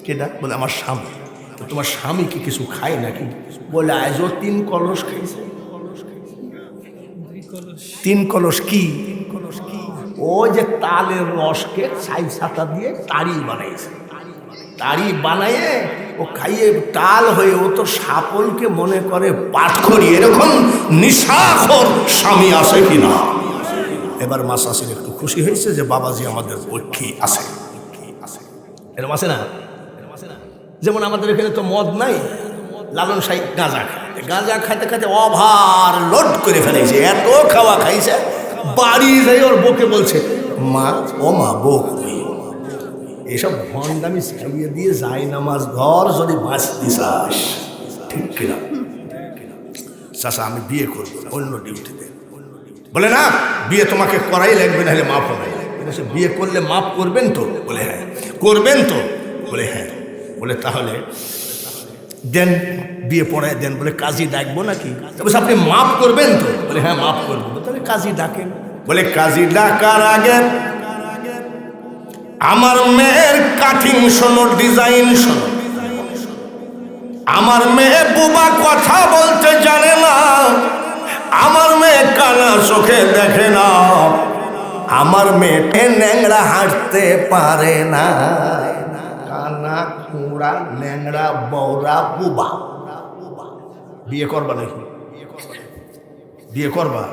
Speaker 1: কেডা? বলে আমার স্বামী। তো তোমার স্বামী কি কিছু খায় নাকি? বলে আজও 3 কলস খাইছে। 3 কলস কি? ও যে তালের রসকে ছাই ছাতা দিয়ে তাড়ি বানাইছে, তাড়ি বানাইয়ে ও খাইয়ে টাল হয়ে ও তো সাপলকে মনে করে পাঠ করি। এরকম নিশাখোর স্বামী আছে কিনা? এবার মাসাসির একটু খুশি হয়েছে যে বাবাজি আমাদের পক্ষে আছে। এরকম আছে না? যেমন আমাদের এখানে তো মদ নাই, লালন সাহেব গাঁজা খায়, গাঁজা খাইতে খাইতে ওভার লোড করে ফেলেছে, এত খাওয়া খাইছে বাড়ি যাই ওর বউকে বলছে মা ও মা বউ এইসব ভণ্ডামি ছাড়িয়ে দিয়ে যায় নামাজ ঘর যদি বাঁচতে চাস, ঠিক কিনা? চাচা আমি বিয়ে করবো না, অন্য ডিউটিতে। বলে না বিয়ে তোমাকে করাই লাগবে, না হলে মাফ হবে। বিয়ে করলে মাফ করবেন তো? বলে হ্যাঁ। করবেন তো? বলে হ্যাঁ। বলে তাহলে দেন, বিয়ে পড়ায় দেন। বলে কাজী ডাকবো নাকি? বলছে আপনি মাফ করবেন তো? বলে হ্যাঁ মাফ করবো। তাহলে কাজী ডাকেন। বলে কাজী ডাকার আগে আমার মেয়ের কাটিং শোনো, ডিজাইন শোনো। আমার মেয়ে বুবা কথা বলতে জানে না, আমার মেয়ে কানা চোখে দেখে না, আমার মেয়ে ন্যাংরা হাঁটতে পারে না, কানা খুঁড়া ন্যাংরা বৌরা বুবা। বিয়ে করবা নাকি? বিয়ে করবা?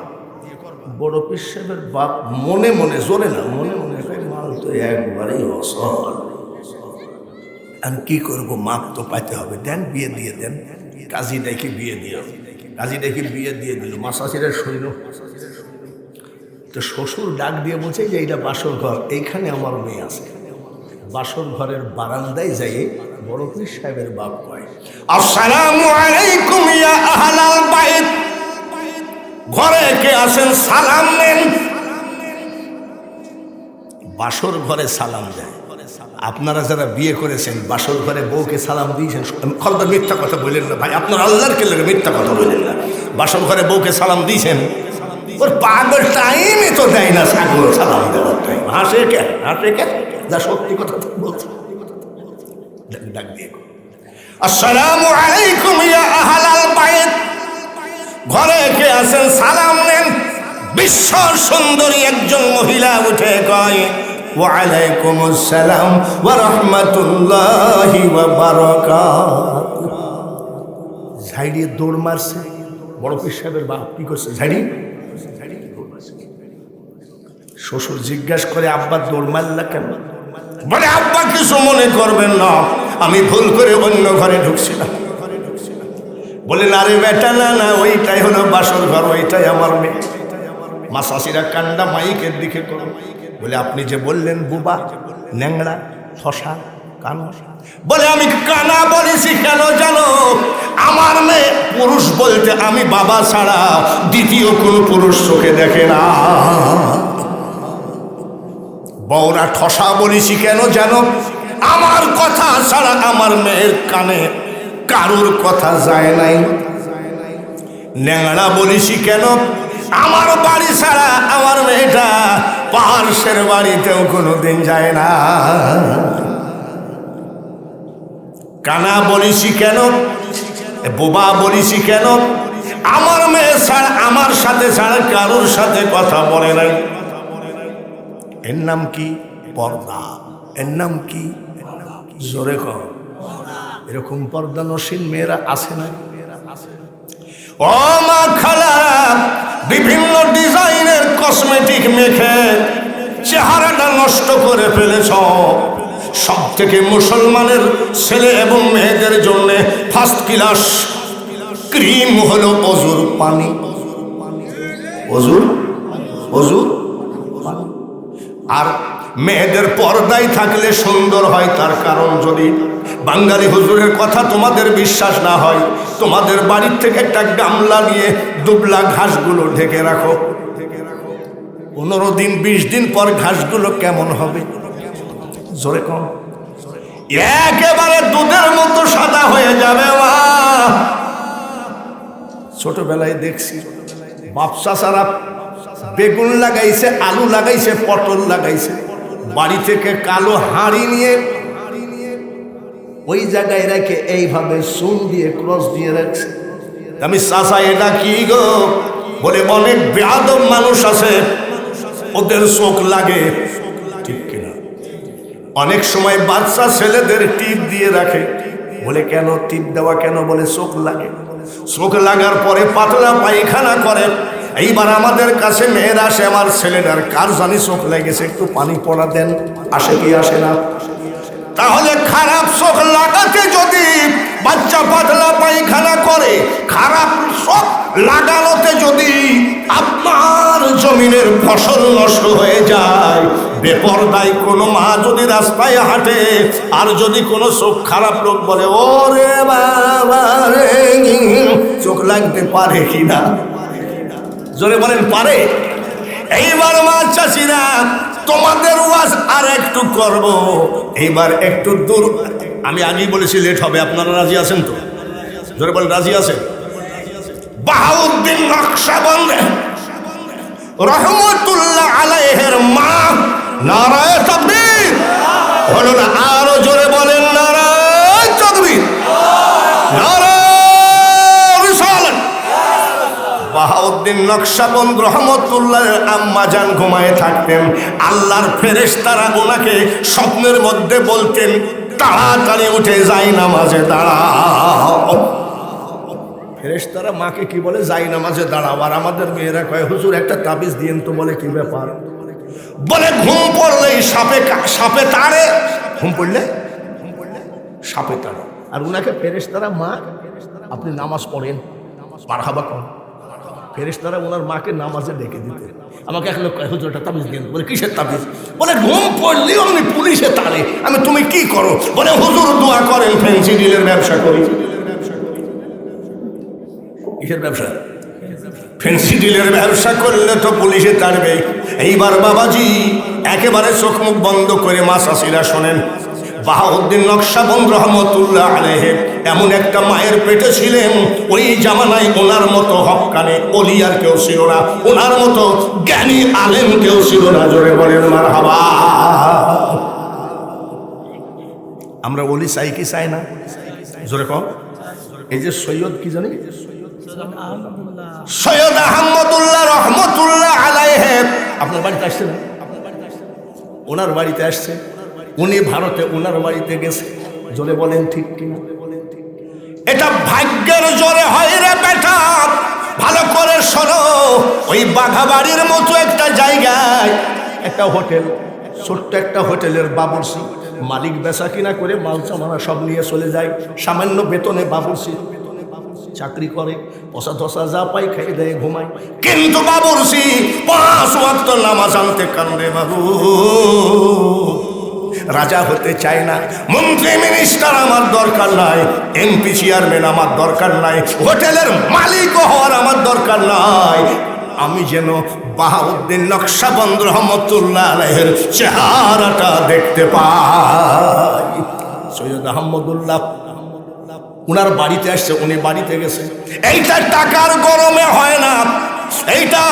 Speaker 1: বড় পীর সাহেবের বাপ মনে মনে, জোরে না, মনে মনে মাল তো একবারেই অসল, আমি কি করবো? মাপ তো পাইতে হবে, দেন বিয়ে দিয়ে দেন। কাজী ডেকে বিয়ে দিও। কাজী ডেকে বিয়ে দিয়ে দিল। মাসাসিরা শৈল তো শ্বশুর ডাক দিয়ে বলছে যে এইটা বাসর ঘর, এইখানে আমার মেয়ে আছে। বাসর ঘরের বারান্দায় যাই বড় পীর সাহেবের বাপ কয় আসসালামু আলাইকুম ইয়া আহলাল বাইত, ঘরে কে আছেন সালাম নেন। বাসর ঘরে সালাম দেয়। আপনারা যারা বিয়ে করেছেন বাসর ঘরে বউকে সালাম দিয়েছেন, খবরদার মিথ্যা কথা বললেন না ভাই, আপনার আল্লাহর কে লাগে মিথ্যা কথা বললেন না। বাসর ঘরে বউকে সালাম দিয়েছেন? ওর পাগল টাইমই তো দেয় না ছাগল সালাম দেওয়ার টাইম। হাসে কেন? হাসে কেন? যা সত্যি কথা তো বলছে। ডাক দিয়ে আসসালামু আলাইকুম ইয়া আহলাল বাইত, ঘরে কে আছেন সালাম নেন। বিশ্ব সুন্দরী একজন মহিলা উঠে কয় ওয়ালাইকুম আসসালাম ওয়া রাহমাতুল্লাহি ওয়া বারাকাতুহু। ঝাড়িয়ে দৌড় মারছে। বড় পীর সাহেবের বাপ কি করছে? ঝাড়ি। শ্বশুর জিজ্ঞাসা করে, আব্বা দৌড় মারলা কেন? বলে, আব্বা কিছু মনে করবেন না, আমি ভুল করে অন্য ঘরে ঢুকছিলাম। বলে, না রে বেটা, না না, ওইটাই হলো বাসর ঘর, ওইটাই আমার মেয়ে। মা শাশিরা কান্ডা মাইকের দিকে করো। বলে, আপনি যে বললেন বুবা, ন্যাংড়া, ঠসা, কানা। বলে, আমি কানা বলেছি কেন জানো? আমার মেয়ে পুরুষ বলতে আমি বাবা ছাড়া দ্বিতীয় কোনো পুরুষ চোখে দেখে না। বউরা ঠসা বলেছি কেন জানো? আমার কথা ছাড়া আমার মেয়ের কানে কারুর কথা যায় নাই। ন্যাংড়া বলেছি কেন? আমার বাড়ি ছাড়া আমার মেয়েটা পার্শ্বের বাড়িতেও কোনোদিন যায় না। কানা বলেছি কেন? বোবা বলেছি কেন? আমার মেয়ে ছাড়া, আমার সাথে ছাড়া কারোর সাথে কথা বলে নাই। এর নাম কি? পর্দা। এর নাম কি? জোরে কর। এরকম পর্দা নসীন মেয়েরা আছে না? ও মা খালারা, বিভিন্ন ডিজাইনের কসমেটিক মেখে চেহারাটা নষ্ট করে ফেলেছ। সব থেকে মুসলমানের ছেলে এবং মেয়েদের জন্য ফার্স্ট ক্লাস ক্রিম হলো অজুর পানি। অজুর পানি। আর মেয়েদের পর্দায় থাকলে সুন্দর হয়, তার কারণ যদি বাঙালি হুজুরের কথা তোমাদের বিশ্বাস না হয়, তোমাদের বাড়ির থেকে একটা গামলা নিয়ে দুবলা ঘাসগুলো ঢেকে রাখো। 15 দিন 20 দিন পর ঘাসগুলো কেমন হবে? জোরে কম। একেবারে দুধের মতো সাদা হয়ে যাবে। মা ছোটবেলায় দেখছি বাপসা সারা বেগুন লাগাইছে, আলু লাগাইছে, পটল লাগাইছে, বাড়ি থেকে কালো হাঁড়ি নিয়ে ওই জায়গায় রেখে এইভাবে চুন দিয়ে ক্রস দিয়ে রাখছে। আমি, চাচা এটা কি গো? বলে, অনেক বেয়াদব মানুষ আছে, ওদের চোখ লাগে। ঠিক কিনা? অনেক সময় বাচ্চা ছেলেদের টিপ দিয়ে রাখে। বলে, কেন টিপ দেওয়া কেন? বলে, চোখ লাগে। চোখ লাগার পরে পাতলা পায়খানা করে। এইবার আমাদের কাছে মেয়েরা আসে, আমার ছেলেটার কার জানি চোখ লেগেছে, একটু পানি পড়া দেন। আসে কি আসে না? তাহলে খারাপ চোখ লাগাতে যদি বাচ্চা পাতলা পায়খানা করে, খারাপ চোখ লাগানোতে যদি আপনার জমিনের ফসল নষ্ট হয়ে যায়, বেপরদায় কোনো মা যদি রাস্তায় হাঁটে আর যদি কোনো চোখ খারাপ লোক বলে, ওরে বাবা রে, চোখ লাগতে পারে কিনা? জোরে বলেন, পারে? এইবার মা চাষিরা, তোমাদের ওয়াজ আর একটু করব। এইবার একটু দূর, আমি আগেই বলেছি লেট হবে, আপনারা রাজি আছেন তো? জোরে বলেন, রাজি আছেন? বাহাউদ্দিন নকশবন্দি রহমতুল্লাহ আলাইহির মা, নারায়ে তাকবীর হলো না? আরো জোরে বলেন, নারায়ে তাকবীর, নারায়ে রিসালাত। বাহাউদ্দিন নকশবন্দি রহমতুল্লাহের আম্মা জান ঘুমায়ে থাকতেন। আল্লাহর ফেরেশতারা ওনাকে স্বপ্নের মধ্যে বলতেন, তাড়াতাড়ি উঠে যাই নামাজে দাঁড়াও। ফেরেশতারা মাকে কি বলে? যাই নামাজে দাঁড়াও। আর আমাদের মেয়েরা কয়, হুজুর একটা তাবিজ দিয়েন তো। বলে, কি ব্যাপার? বলে, ঘুম পড়লেই সাপে তাড়ে। ঘুম পড়লে সাপে তাড়ে। আর উনাকে ফেরেশতারা, মা আপনি নামাজ পড়েন, মারহাবা করেন। ফেরেশতারা ওনার মাকে নামাজে ডেকে দিতেন। আমাকে এক লোক কয়, হুজুর একটা তাবিজ দিন। বলে, কিসের তাবিজ? বলে, ঘুম পড়লেও আপনি পুলিশে তাড়ে। আমি, তুমি কি করো? বলে, হুজুর দোয়া করেন, ফেন্সি ডিলের ব্যবসা করি। কিসের ব্যবসা? ফেন্সি ডিলের ব্যবসা করলে তো পুলিশে তাড়বে। এইবার বাবাজি একেবারে চোখ মুখ বন্ধ করে মা চাষিরা শোনেন। বাহাউদ্দিন নকশবন্দি রহমতুল্লাহ আলাইহি এমন একটা মায়ের পেটে ছিলেন, ওই জামানায় ওনার মতো হক্কানে ওলি আর কেউ ছিল না, ওনার মতো জ্ঞানী আলেম কেউ ছিল না। জোরে বলেন মারহাবা। আমরা ওলি চাই কি চাই না? জোরে কম। এই যে সৈয়দ কি জানি, সৈয়দ আহমদুল্লাহ রহমতুল্লাহ আলাইহি আপনার বাড়িতে আসছে না? ওনার বাড়িতে আসছে। উনি ভারতে ওনার বাড়িতে গেছে। জোরে বলেন ঠিক কিনা? এটা ভাগ্যের জোরে হয় রে বেটা, ভালো করে শোনো। ওই বাঘাবাড়ির মতো একটা জায়গায় একটা হোটেল, ছোট্ট একটা হোটেলের বাবুর্চি, মালিক বেচা কিনা করে মাল সামানা সব নিয়ে চলে যায়। সামান্য বেতনে বাবুর্চি চাকরি করে, পয়সা ধসা যা পাই খাই দেয়, ঘুমায়। কিন্তু বাবুর্চি 5 ওয়াক্ত নামাজ আনতে কান্দে বাবু। রাজা হতে চায় না, মন্ত্রী মিনিস্টার আমার দরকার নাই, এমপি চেয়ারম্যান আমার দরকার নাই, হোটেলের মালিক হওয়ার আমার দরকার নাই। আমি যেন বাহাউদ্দিন নকশবন্দ রহমতুল্লাহ আলাইহির চেহারাটা দেখতে পাই। সৈয়দ আহমদুল্লাহ উনার বাড়িতে আসছে, উনি বাড়িতে গেছে। এইটা টাকার গরমে হয় না, এইটা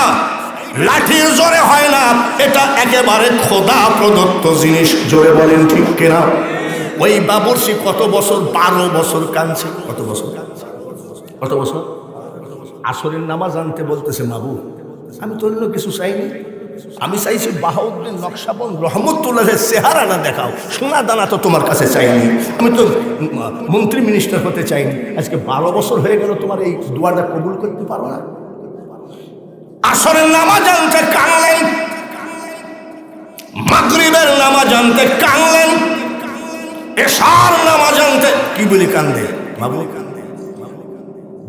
Speaker 1: লাঠির জোরে হয় না, এটা একেবারে খোদা প্রদত্ত জিনিস। জোরে বলেন ঠিক কিনা? ওই বাবুর্চি কত বছর? 12 বছর কাঁদছে। কত বছর? কত বছর? আসরের নামাজ আনতে বলতেছে, মাবু আমি তো অন্য কিছু চাইনি, আমি চাইছি বাহাউদ্দিন নকশবন্দ রহমতুল্লাহের চেহারাটা দেখাও। সোনা দানা তো তোমার কাছে চাইনি, আমি তো মন্ত্রী মিনিস্টার হতে চাইনি। আজকে 12 বছর হয়ে গেল, তোমার এই দোয়াটা কবুল করতে পারো না? আসরের নামাজ আনতে কানলেন, মাগরিবের নামাজ আনতে কানলেন, এশার নামাজ আনতে কি বলি কান্দে বাবু।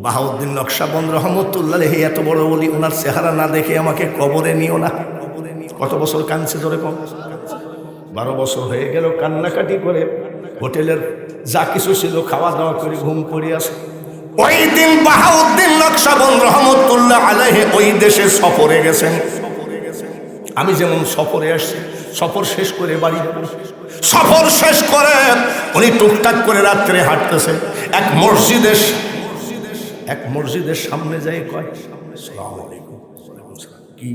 Speaker 1: বাহাউদ্দিন নকশবন্দ রহমতুল্লাহ এত বড় বলি, ওনার চেহারা না দেখে আমাকে কবরে নিও না। কত বছর কাঁদছে ধরে কম? 12 বছর হয়ে গেল কান্নাকাটি করে, হোটেলের যা কিছু ছিল খাওয়া দাওয়া করে ঘুম পড়ে আসে। ওই দিন বাহাউদ্দিন নকশবন্দ রহমতুল্লাহ আলাইহি ওই দেশে সফরে গেছেন। আমি যেমন সফরে আসছি, সফর শেষ করে বাড়ি যাব। সফর শেষ করে উনি টুকটাক করে রাত্রে হাঁটতেছে। এক মসজিদের সামনে যাই কয়, আসসালামু আলাইকুম। কি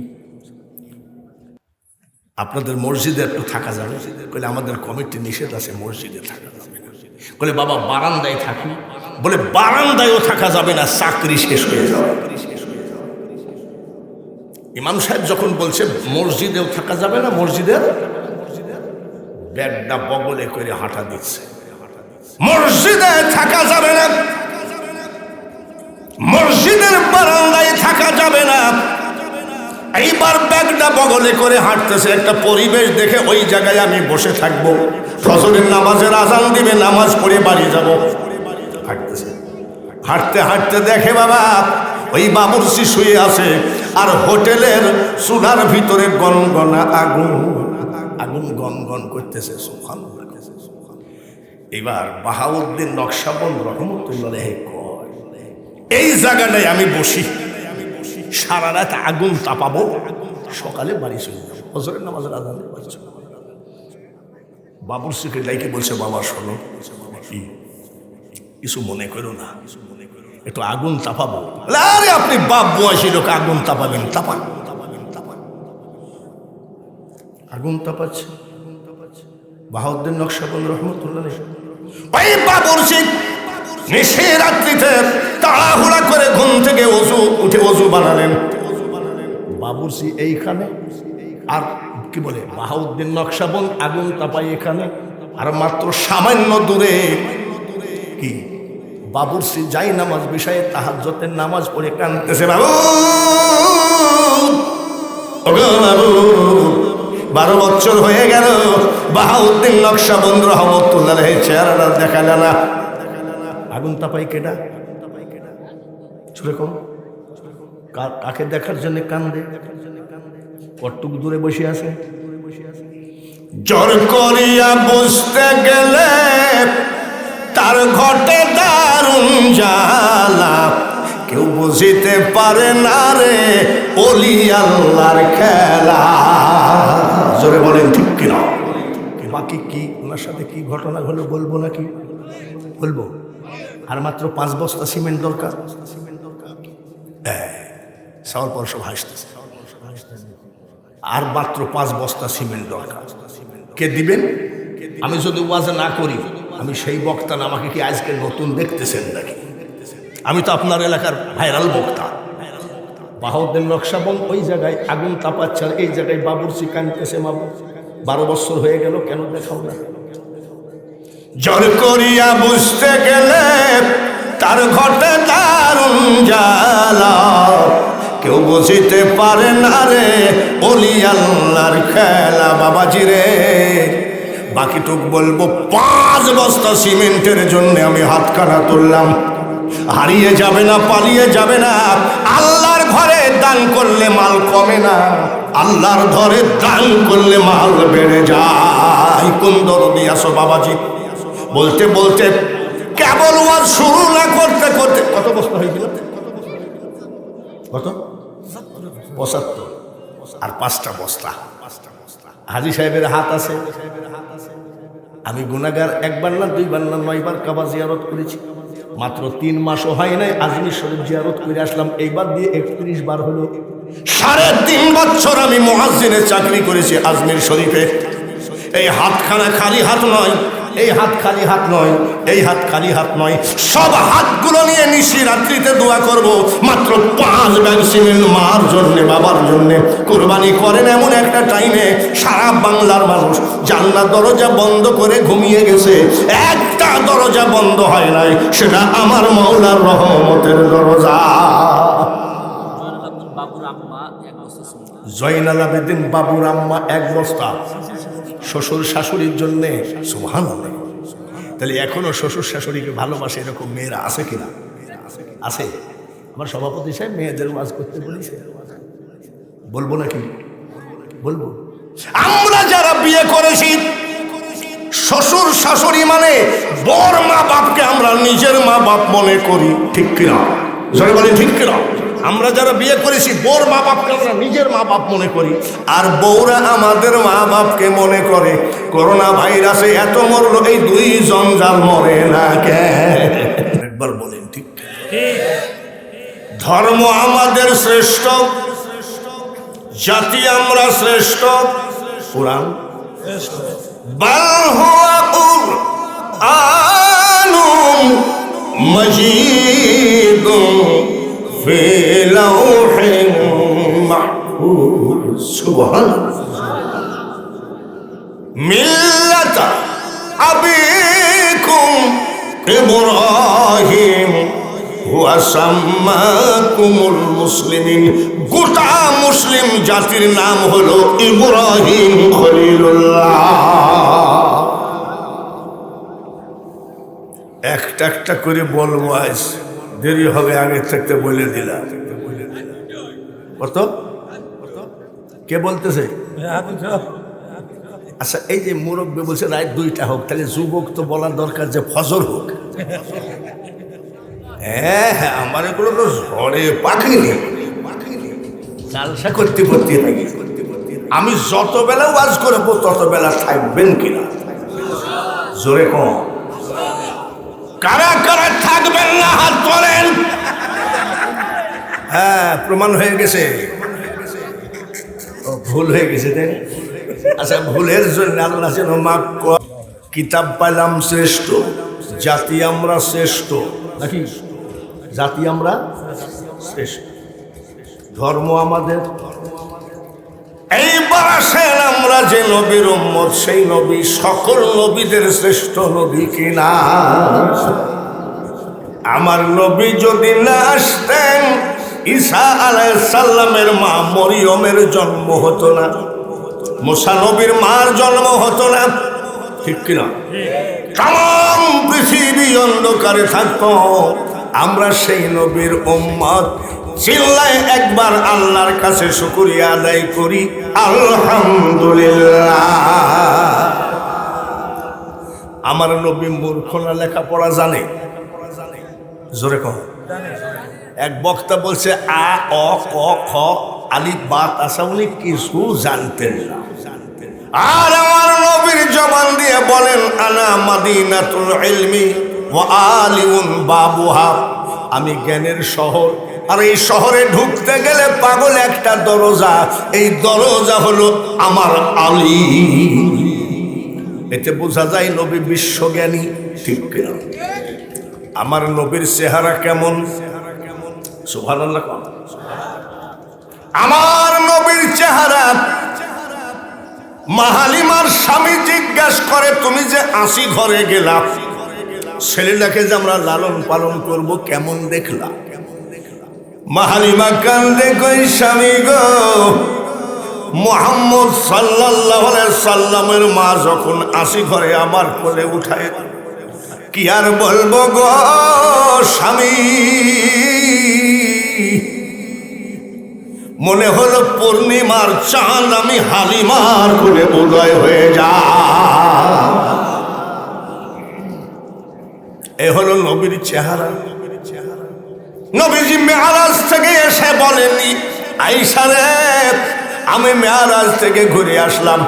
Speaker 1: আপনাদের মসজিদে একটু থাকা যাবে? বলে আমাদের কমিটি নিষেধ আছে, মসজিদে থাকা যাবে না। বলে বাবা বারান্দায় থাকি। বলে বারান্দায়ও থাকা যাবে না, চাকরি শেষ হয়ে যাবে। ইমাম সাহেব যখন বলছে মসজিদেও থাকা যাবে না, মসজিদের ব্যাগটা বগলে করে হাঁটা দিচ্ছে। মসজিদে থাকা যাবে না, মসজিদের বারান্দায় থাকা যাবে না। এইবার ব্যাগটা বগলে করে হাঁটতেছে। একটা পরিবেশ দেখে ওই জায়গায় আমি বসে থাকবো, ফজরের নামাজের আজান দিবে, নামাজ পড়ে বাড়ি যাব। হাঁটতেছে, হাঁটতে হাঁটতে দেখে বাবা ওই বাবুর্চি শুয়ে আছে, আর হোটেলের চুলার ভিতরে গনগনা আগুন, আগুন গনগন করতেছে। সুবহানাল্লাহ। এবার বাহাউদ্দিন নকশবন্দ রহমতুল্লাহ কয়, এই জায়গাটায় আমি বসি, সারা রাত আগুন তাপাবো, সকালে বাড়ি চলে যাবো, ফজরের নামাজের আজান দিয়ে বাড়ি চলে যাবো। বাবুর্চিকে ডাইকে বলছে, বাবা শোনো, কিছু মনে করো না, একটু আগুন তাপাবো। আরে আপনি বাপ বয়সী লোক, আগুন তাপাবেন? তাপান। আগুন তাপাচ্ছে বাহাউদ্দিন নকশবন্দ রহমতুল্লাহ। ওই বাবুর্চি নিশে রাত্রিতে তাড়াহুড়া করে ঘুম থেকে উঠে ওযু বানালেন। বাবুর্চি এইখানে, আর কি বলে বাহাউদ্দিন নকশবন্দ আগুন তাপাই এখানে, আর মাত্র সামান্য দূরে কি বাবুর্চি যাই নামাজ বিষয়ে তাহাজ্জুদের নামাজ পড়ে কাঁদতেছে। বাবু, বাবু 12 বছর হয়ে গেল বাহাউদ্দিন নকশবন্দ রহমতুল্লাহ চেহারাটা দেখালে না। আগুন তাপাই কেডা? সেরকম কাকে দেখার জন্য কান্দে? কটুক দূরে বসে আছে। জোর করিয়া বুঝতে গেলে তার ঘটে দারুণ জ্বালা, কেউ বুঝিতে পারে না রে ওলি আল্লাহর খেলা। জোরে বলেন ঠিক কিনা? বাকি কি ওনার সাথে কি ঘটনা হলো বলবো নাকি? বলবো। আর মাত্র 5 বস্তা সিমেন্ট দরকার। সবার পর সব হাসতেছে। আর মাত্র 5 বস্তা সিমেন্ট দরকার। কে দিবেন? আমি যদি ওয়াজ না করি, আমি সেই বক্তা না। আমাকে কি আজকে নতুন দেখতেছেন নাকি? আমি তো আপনার এলাকার ভাইরাল বক্তা। বাহাউদ্দিন নকশবন্দ ওই জায়গায় আগুন তাপাচ্ছে, এই জায়গায় বাবুর্চি কাঁদতেছে। মাবু 12 বছর হয়ে গেল, কেন দেখাও না? জোর করিয়া বুঝতে গেলে তার ঘটে দারুণ জ্বালা, কেউ বুঝিতে পারে না রে ওলি আল্লাহর খেলা। বাবাজি রে, বাকিটুক বলবো 5 বস্তা সিমেন্টের জন্য আমি হাতখানা তুললাম। হারিয়ে যাবে না, পালিয়ে যাবে না। আল্লাহর ঘরে দান করলে মাল কমে না, আল্লাহর ঘরে দান করলে মাল বেড়ে যায়। কোন দরদি আসো বাবাজি। বলতে বলতে কেবল ওয়াজ শুরু না করতে করতে কত বস্তা হয়েছিল? কত? 75 আর 5টা বস্তা। হাজী সাহেবের হাত আছে। আমি গুনাহগার, 1বার না 2বার না 9বার কাবা জিয়ারত করেছি। মাত্র 3 মাসও হয় নাই আজমির শরীফ জিয়ারত করে আসলাম। এইবার দিয়ে 31 বার হলো। 3.5 বছর আমি মুয়াজ্জিনের চাকরি করেছি আজমির শরীফে। এই হাতখানা খালি হাত নয়, এই হাত খালি হাত নয়, এই হাত খালি হাত নয়। সব হাতগুলো নিয়ে নিশি রাত্রিতে দোয়া করব। মাত্র 5 ব্যাগ সিমেন্ট মার জন্যে, বাবার জন্যে কোরবানি করেন। এমন একটা টাইমে সারা বাংলার মানুষ জান্নাত দরজা বন্ধ করে ঘুমিয়ে গেছে, একটা দরজা বন্ধ হয় নাই, সেটা আমার মাওলার রহমতের দরজা। জয়নাল আবেদিন বাবুর আম্মা 1 বস্তা শ্বশুর শাশুড়ির জন্যে। সুবহানাল্লাহ। তাহলে এখনো শ্বশুর শাশুড়িকে ভালোবাসে এরকম মেয়েরা আছে কিনা? আছে। আমার সভাপতি সাহেব মেয়েদের ওয়াজ করতে বলেছে, বলবো নাকি? বলবো। আমরা যারা বিয়ে করেছি, শ্বশুর শাশুড়ি মানে বর মা বাপকে আমরা নিজের মা বাপ মনে করি, ঠিক কিনা? জয় বলেন ঠিক কিনা? আমরা যারা বিয়ে করেছি বোর মা বাপকে আমরা নিজের মা বাপ মনে করি, আর বউরা আমাদের মা বাপকে মনে করে। করোনা ভাইরাসে এত মরলো, এই 2 জঞ্জাল মরে না কে? একবার বলেন ঠিক? ধর্ম আমাদের শ্রেষ্ঠ, জাতি আমরা শ্রেষ্ঠ, কুরআন বাল হুয়া কুরআনুম মাজিদুন ফি লাওহিন মাহফুজ। সুবহানাল্লাহ। মিল্লাতা আবিকুম ইব্রাহিম হুয়া সাম্মাকুমুল মুসলিমিন। গোটা মুসলিম জাতির নাম হলো ইব্রাহিম খলিলুল্লাহ। একটা একটা করে বলবো, আজ দেরি হবে, আগে থাকতে বলে দিলাম। কত? কে বলতেছে? আচ্ছা, এই যে মুরব্বী বলছে রাত 2টা হোক, তাহলে যুবক তো বলার দরকার যে ফজর হোক। হ্যাঁ, আমার এগুলো তো ঝড়ে পাখিনি, জালসা করতে করতে থাকি। আমি যত বেলা ওয়াজ করবো তত বেলা থাকবেন কিনা? জোরে কম। কারা কারা থাকবেন না হাত তোলেন। হ্যাঁ, প্রমাণ হয়ে গেছে, ভুল হয়ে গেছে। তাই আচ্ছা, ভুলের জন্য আল্লাহ যেন মাফ করে। কিতাব পাইলাম শ্রেষ্ঠ, জাতি আমরা শ্রেষ্ঠ, নাকি? জাতি আমরা শ্রেষ্ঠ, ধর্ম আমাদের। এইবার আসেন, আমরা যে নবীর উম্মত, সেই নবী সকল নবীদের শ্রেষ্ঠ নবী কিনা? আমার নবী যদি না আসতেন, ঈসা আলাইহিস সালামের মা মরিয়মের জন্ম হতো না, মুসা নবীর মার জন্ম হতো না, ঠিক কিনা? তাম পৃথিবী অন্ধকারে থাকতো। আমরা সেই নবীর উম্মত। চিল্লায় একবার আল্লাহর কাছে শুকরিয়া আদায় করি, আলহামদুলিল্লাহ। আমার নবী মূর্খ না, লেখাপড়া জানে? জোরে কম। এক বক্তা বলছে আ অ ক খ আলিফ বা তাসা উনি কিছু জানতেন না। আর আমার নবীর জবান দিয়ে বলেন, আনা মাদিনাতুল ইলমি ওয়া আলিউন বাবুহা। আমি জ্ঞানের শহর, আর এই শহরে ঢুকতে গেলে পাগল একটা দরজা, এই দরজা হলো আমার আলী। এতে বোঝা যায় নবী বিশ্বজ্ঞানী, ঠিক কিনা? আমার নবীর চেহারা কেমন? সুবহানাল্লাহ। আমার নবীর চেহারা, মা হালিমার স্বামী জিজ্ঞাসা করে, তুমি যে 80 ঘরে গেলা, ছেলেটাকে যে আমরা লালন পালন করব কেমন দেখলাম। মা হালিমা কান্দে কই স্বামী গো, মুহাম্মদ সাল্লাল্লাহু আলাইহি সাল্লামের মা যখন আসি ঘরে আমার কোলে উঠায়, কি আর বলবো গো স্বামী, মনে হলো পূর্ণিমার চাঁদ আমি হালিমার কোলে উদয় হয়ে যা। এ হলো নবীর চেহারা। নবীজি মেরাজ থেকে এসে বলেননি, আয়েশা রে আমি মেরাজ থেকে ঘুরে আসলাম,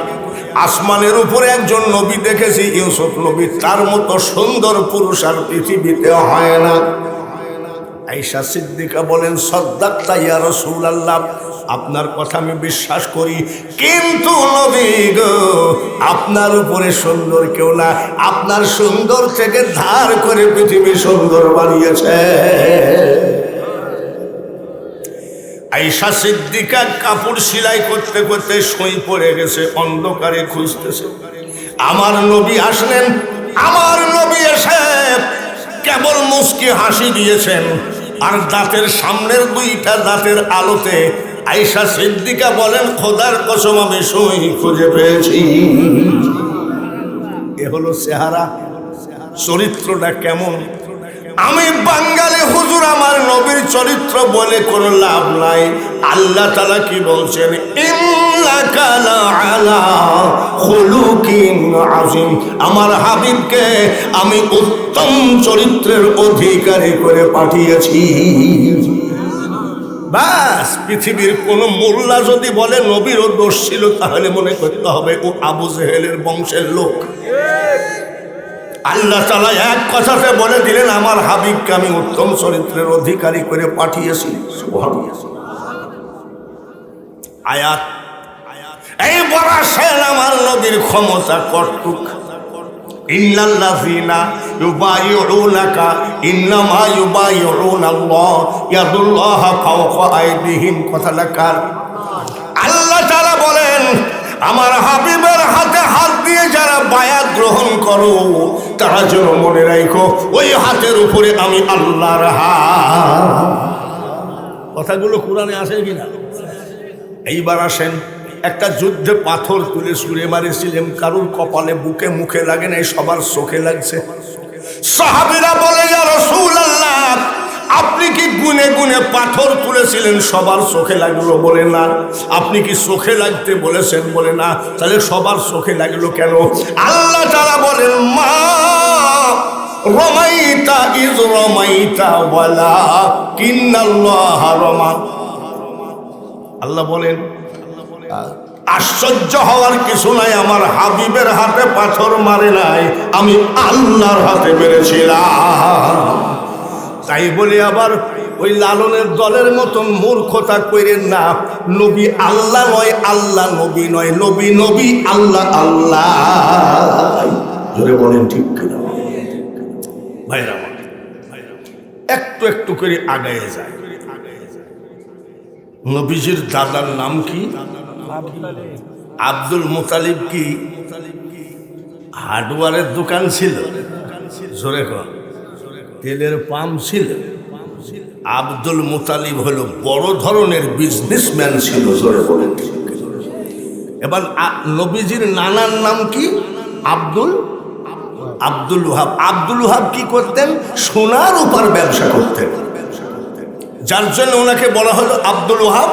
Speaker 1: আসমানের উপরে একজন নবী দেখেছি, ইউসুফ নবী, তার মতো সুন্দর পুরুষ আর পৃথিবীতে হয় না। আয়েশা সিদ্দিকা বলেন, সাদ্দাকতা ইয়া রাসূলুল্লাহ, আপনার কথা আমি বিশ্বাস করি, কিন্তু নবী গো আপনার উপরে সুন্দর কেউ না, আপনার সুন্দর থেকে ধার করে পৃথিবী সুন্দর বানিয়েছে। আয়েশা সিদ্দিকা কাপড় সেলাই করতে করতে শুয়ে পড়ে গেছে, অন্ধকারে খুঁজতেছে। আমার নবী আসলেন, আমার নবী এসে কেবল মুস্কি হাসি দিয়েছেন, আর দাঁতের সামনের দুইটা দাঁতের আলোতে আয়েশা সিদ্দিকা বলেন, খোদার কসম আমি শুই খুঁজে পেয়েছি। এ হলো চেহারা। চরিত্রটা কেমন? আমি বাঙালি হুজুর, আমার নবীর চরিত্র বলে কোনো লাভ নাই। আল্লাহ তাআলা কি বলছেন, ইন্নাকা লাআলা খুলুকিন আযীম, আমার হাবিবকে আমি উত্তম চরিত্রের অধিকারী করে পাঠিয়েছি। বাস, পৃথিবীর কোন মোল্লা যদি বলে নবীরও দোষ ছিল, তাহলে মনে করতে হবে ও আবু জেহেলের বংশের লোক। আল্লাহ তাআলা এক কথাতে বলে দিলেন, আমার হাবিবকে আমি উত্তম চরিত্রের অধিকারী করে পাঠিয়েছি। আয়াত এই বরাসেন আমার নবীর ক্ষমতা কতটুক। ইন্নাল্লাযীনা ইউবাইউনাকা ইন্নামা ইউবাইউনাল্লাহ ইয়াদুল্লাহু ফাওকা আইদিহিম। কথাটা কার? আল্লাহ তাআলা বলেন, আমার হাবিবের হাতে হাত দিয়ে যারা বায়াত গ্রহণ করো, তারা যেন মনে রাখো ওই হাতের উপরে আমি আল্লাহর হাত। কথাগুলো কোরআনে আসে কিনা? এইবার আসেন, একটা যুদ্ধে পাথর তুলে ছুঁড়ে মারিছিলেন, কারুর কপালে বুকে মুখে লাগে নাই, সবার চোখে লাগছে। সাহাবীরা বলে, ইয়া রাসূলুল্লাহ আপনি কি গুনে গুনে পাথর তুলেছিলেন, সবার চোখে লাগলো? বলে না। আপনি কি চোখে লাগতে বলেছেন? বলে না। তাহলে সবার চোখে লাগলো কেন? আল্লাহ তাআলা বলেন, মা রমাইতা ইজ রমাইতা ওয়ালাকিন্নাল্লাহ রমা। আল্লাহ বলেন, আশ্চর্য হওয়ার কিছু নাই, আমার হাবিবের হাতে পাথর মারে নাই, আমি আল্লাহর হাতে মেরেছিলাম। তাই বলে আবার ওই লালনের দলের মতন মূর্খতা কইরেন না। নবী আল্লাহ নয়, আল্লাহ নবী নয়, নবী নবী, আল্লাহ আল্লাহ। জোরে বলেন ঠিক কিনা? ভাইরা একটু একটু করে আগায় যায়। নবীজির দাদার নাম কি? আব্দুল মুতালিব। কি হার্ডওয়ারের দোকান ছিল? জোরে কর। তেলের পাম্প ছিল? আব্দুল মুতালিব হলো বড় ধরনের বিজনেসম্যান ছিল। জোরে বলেন। এবার নবীজির নানার নাম কি? আব্দুল ওহাব। আব্দুল ওহাব কি করতেন? সোনার উপর ব্যবসা করতেন, যার জন্য ওনাকে বলা হলো আব্দুল ওহাব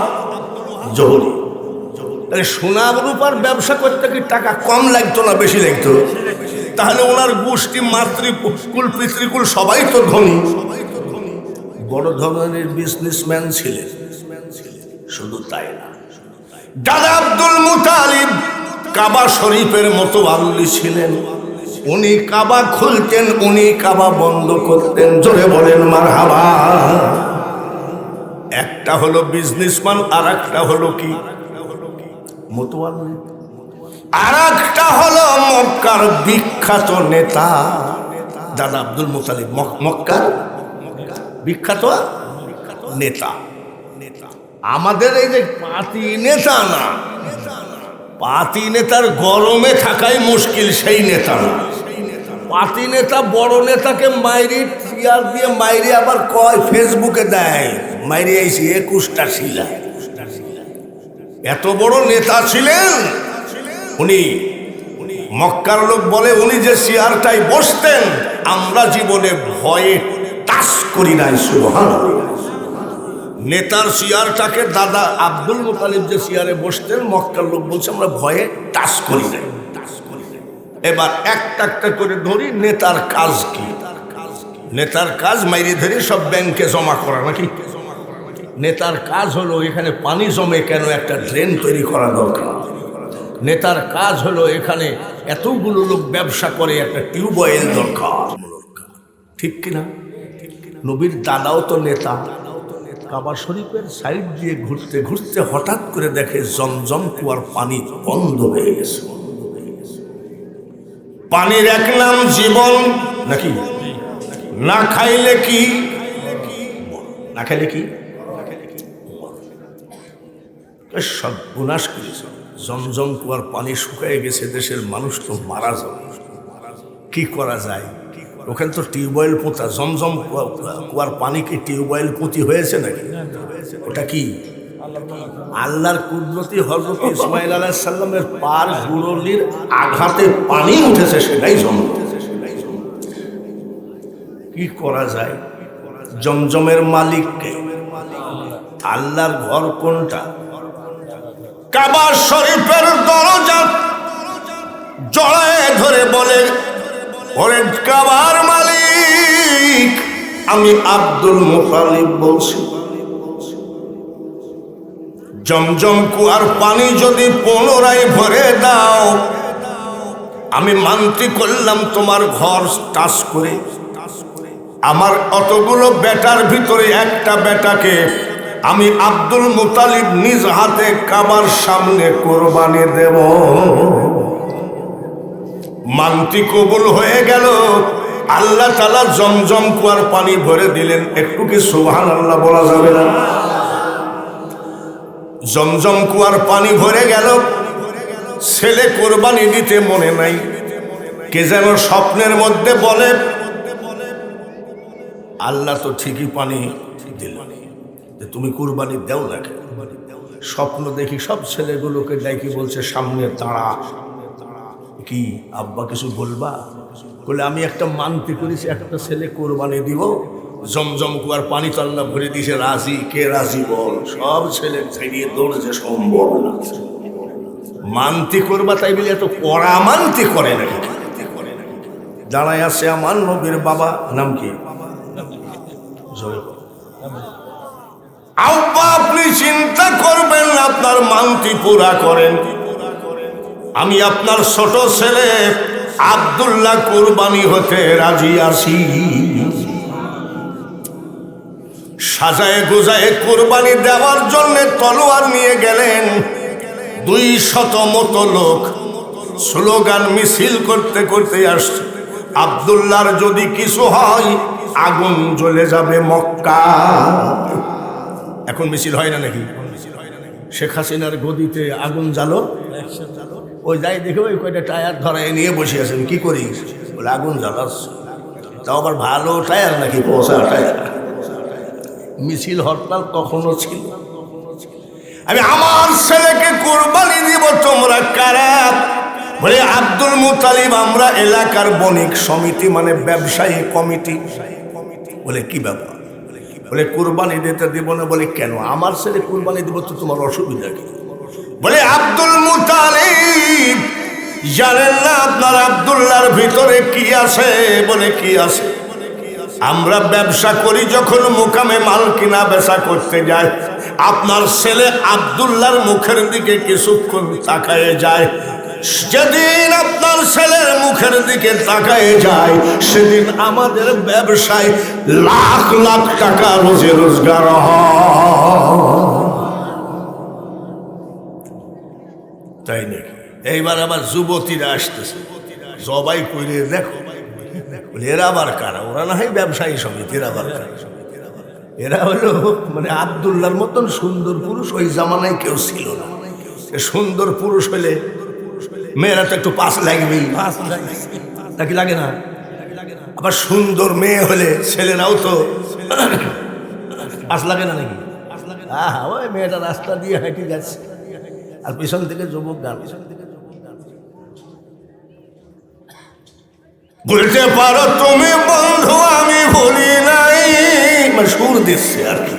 Speaker 1: জহুরি। তাহলে সোনার উপর ব্যবসা করতে কি টাকা কম লাগতো না বেশি লাগতো? তাহলে ওনার গোষ্ঠী, মাতৃকুল পিতৃকুল সবাই তো ধনী, বড় ধরনের বিজনেসম্যান ছিলেন। শুধু তাই না, দাদা আব্দুল মুতালিব কাবা শরীফের মতো আল্লি ছিলেন। উনি কাবা খুলতেন, উনি কাবা বন্ধ করতেন। জোরে বলেন মারহাবা। একটা হলো বিজনেসম্যান, আর একটা হলো কি? মোতওয়াল্লি। আর একটা হলো মক্কার বিখ্যাত নেতা। দাদা আব্দুল মুতালিব মক্কার বিখ্যাত নেতা। আমাদের এই যে পাতি নেতা না, পাতি নেতার গরমে থাকাই মুশকিল, সেই নেতা না। পাতি নেতা বড় নেতাকে মাইরি ইয়ার দিয়ে মাইরি আবার কয় ফেসবুকে দেয় মাইরি আইসি 21টা শিলা। এত বড় নেতা ছিলেন উনি। মক্কার লোক বলে উনি যে চেয়ারটায় বসতেন আমরা জীবনে ভয়ে টাচ করি নাই। সুবহানাল্লাহ। নেতার চেয়ারটাকে দাদা আব্দুল মুতালিব যে চেয়ারে বসতেন মক্কার লোক বলছে আমরা ভয়ে টাচ করি নাই। এবার একটা একটা করে ধরি নেতার কাজ কি? নেতার কাজ মাইরে ধরে সব ব্যাংকে জমা করা নাকি? নেতার কাজ হলো এখানে পানি জমে কেন একটা ড্রেন তৈরি করা দরকার। নেতার কাজ হলো এখানে এতগুলো লোক ব্যবসা করে একটা টিউবওয়েল দরকার। ঠিক কিনা? নবীর দাদাও তো নেতা। কাবা শরীফের সাইড দিয়ে ঘুরতে ঘুরতে হঠাৎ করে দেখে জমজম কুয়ার পানি বন্ধ হয়ে গেছে। পানির এক নাম জীবন নাকি? না খাইলে কি? না খাইলে কি? সব বিনাশ করেছে। জমজম কুয়ার পানি শুকিয়ে গেছে, দেশের মানুষ তো মারা যাবে। কি করা যায়? ওখানে তো টিউবওয়েল পোতা। জমজম কুয়ার পানি কি টিউবওয়েল পুঁতি হয়েছে নাকি? ওটা কি আল্লাহর কুদরতি। হযরত ইসমাঈল আলাইহিস সালামের পার গুড়লির আঘাতে পানি উঠেছে, সেটাই জমজম। কি করা যায়? জমজমের মালিককে? আল্লাহর ঘর কোনটা? কাবা শরীফের দরজা জড়ায় ধরে বলে ওরে কাবার মালিক আমি আব্দুল মুতালিব বলছি, জমজম কুয়ার পানি যদি পুনরায় ভরে দাও আমি মানতি করলাম তোমার ঘর টাচ করে। আমার অতগুলো বেটার ভিতরে একটা বেটাকে আমি আব্দুল মুতালিব নিজ হাতে কাবার সামনে কোরবানি দেব। মানতি কবুল হয়ে গেল। আল্লাহ তাআলা জমজম কুয়ার পানি ভরে দিলেন। একটু কি সুবহানাল্লাহ বলা যাবে না? জমজম কুয়ার পানি ভরে গেল। ছেলে কোরবানি দিতে মনে নাই। কে যেন স্বপ্নের মধ্যে বলে আল্লাহ তো ঠিকই পানি দিল, তুমি কুরবানি দেও না কেন? স্বপ্ন দেখি সব ছেলেগুলোকে ডাকি বলছে সামনে দাঁড়া। কি আব্বা কিছু বলবা? বলে আমি একটা মানতি করেছি, একটা ছেলে কোরবানি দিব। জমজম কুয়ার পানি তো আল্লাহ ভরে দিয়েছে। রাজি? কে রাজি বল? সব ছেলে ছাড়িয়ে দৌড়েছে। সম্ভব না। মানতি করবা তাই বলে এত কড়া মানতি করে নাকি? দাঁড়ায় আছে আমার নবীর বাবা, নাম কি? আব্বা আপনি চিন্তা করবেন না, আপনার মানতি পুরা করেন। আমি আপনার ছোট ছেলে আব্দুল্লাহ কুরবানি হতে রাজি আছি। সাজায় গোজায় কুরবানি দেওয়ার জন্য তলোয়ার নিয়ে গেলেন। 200 মতো লোক স্লোগান মিছিল করতে করতে আসছে, আব্দুল্লাহর যদি কিছু হয় আগুন জ্বলে যাবে মক্কা। এখন মিছিল হয় না নাকি? শেখ হাসিনার গদিতে আগুন জ্বালো, ওই যাই দেখে ওই কয়টা টায়ার ধরায় নিয়ে বসে আছেন। কি করিস? বলে আগুন জ্বালাস। তাও আবার ভালো টায়ার নাকি? পচা টায়ার। মিছিল হরতাল কখনো ছিল? আমি আমার ছেলেকে কুরবানি দিব, তোমরা কারা? বলে আব্দুল মুতালিব আমরা এলাকার বণিক সমিতি, মানে ব্যবসায়ী কমিটি। বলে কি ব্যাপার? বলে কুরবানি দিতে দিব না। বলে কেন? আমার ছেলে কুরবানি দিব তো তোমার অসুবিধা কি? বলে আব্দুল মুতালিব জানেন না আপনার আব্দুল্লাহর ভিতরে কি আছে? বলে কি আছে? আমরা ব্যবসা করি, যখন মুকামে মাল কিনা বেচা করতে যাই আপনার ছেলে আব্দুল্লাহর মুখের দিকে কিছুক্ষণ তাকায় যায়। যেদিন আপনার ছেলের মুখের দিকে তাকায় যায় সেদিন আমাদের ব্যবসায় লাখ লাখ টাকা রোজে রোজগার হয়। তাই নাকি? এইবার আবার যুবতীরা আসতেছে, সবাই কইরে দেখো এরা আবার কারা? ওরা না হয় ব্যবসায়ী সমিতি, এরা আবার কারা? এরা হলো মানে আব্দুল্লাহর মতন সুন্দর পুরুষ ওই জামানায় কেউ ছিল না। সুন্দর পুরুষ হলে মেয়েরা তো একটু পাস লাগবেই, নাকি লাগে না? আবার সুন্দর মেয়ে হলে ছেলেরাও তো আস লাগে না নাকি? ওই মেয়েটা রাস্তা দিয়ে হেঁটে যাচ্ছে আর পিছন থেকে যুবক গান। বলতে পারো তুমি বন্ধু আমি ভুলি নাই, মানে সুর দিচ্ছে আর কি।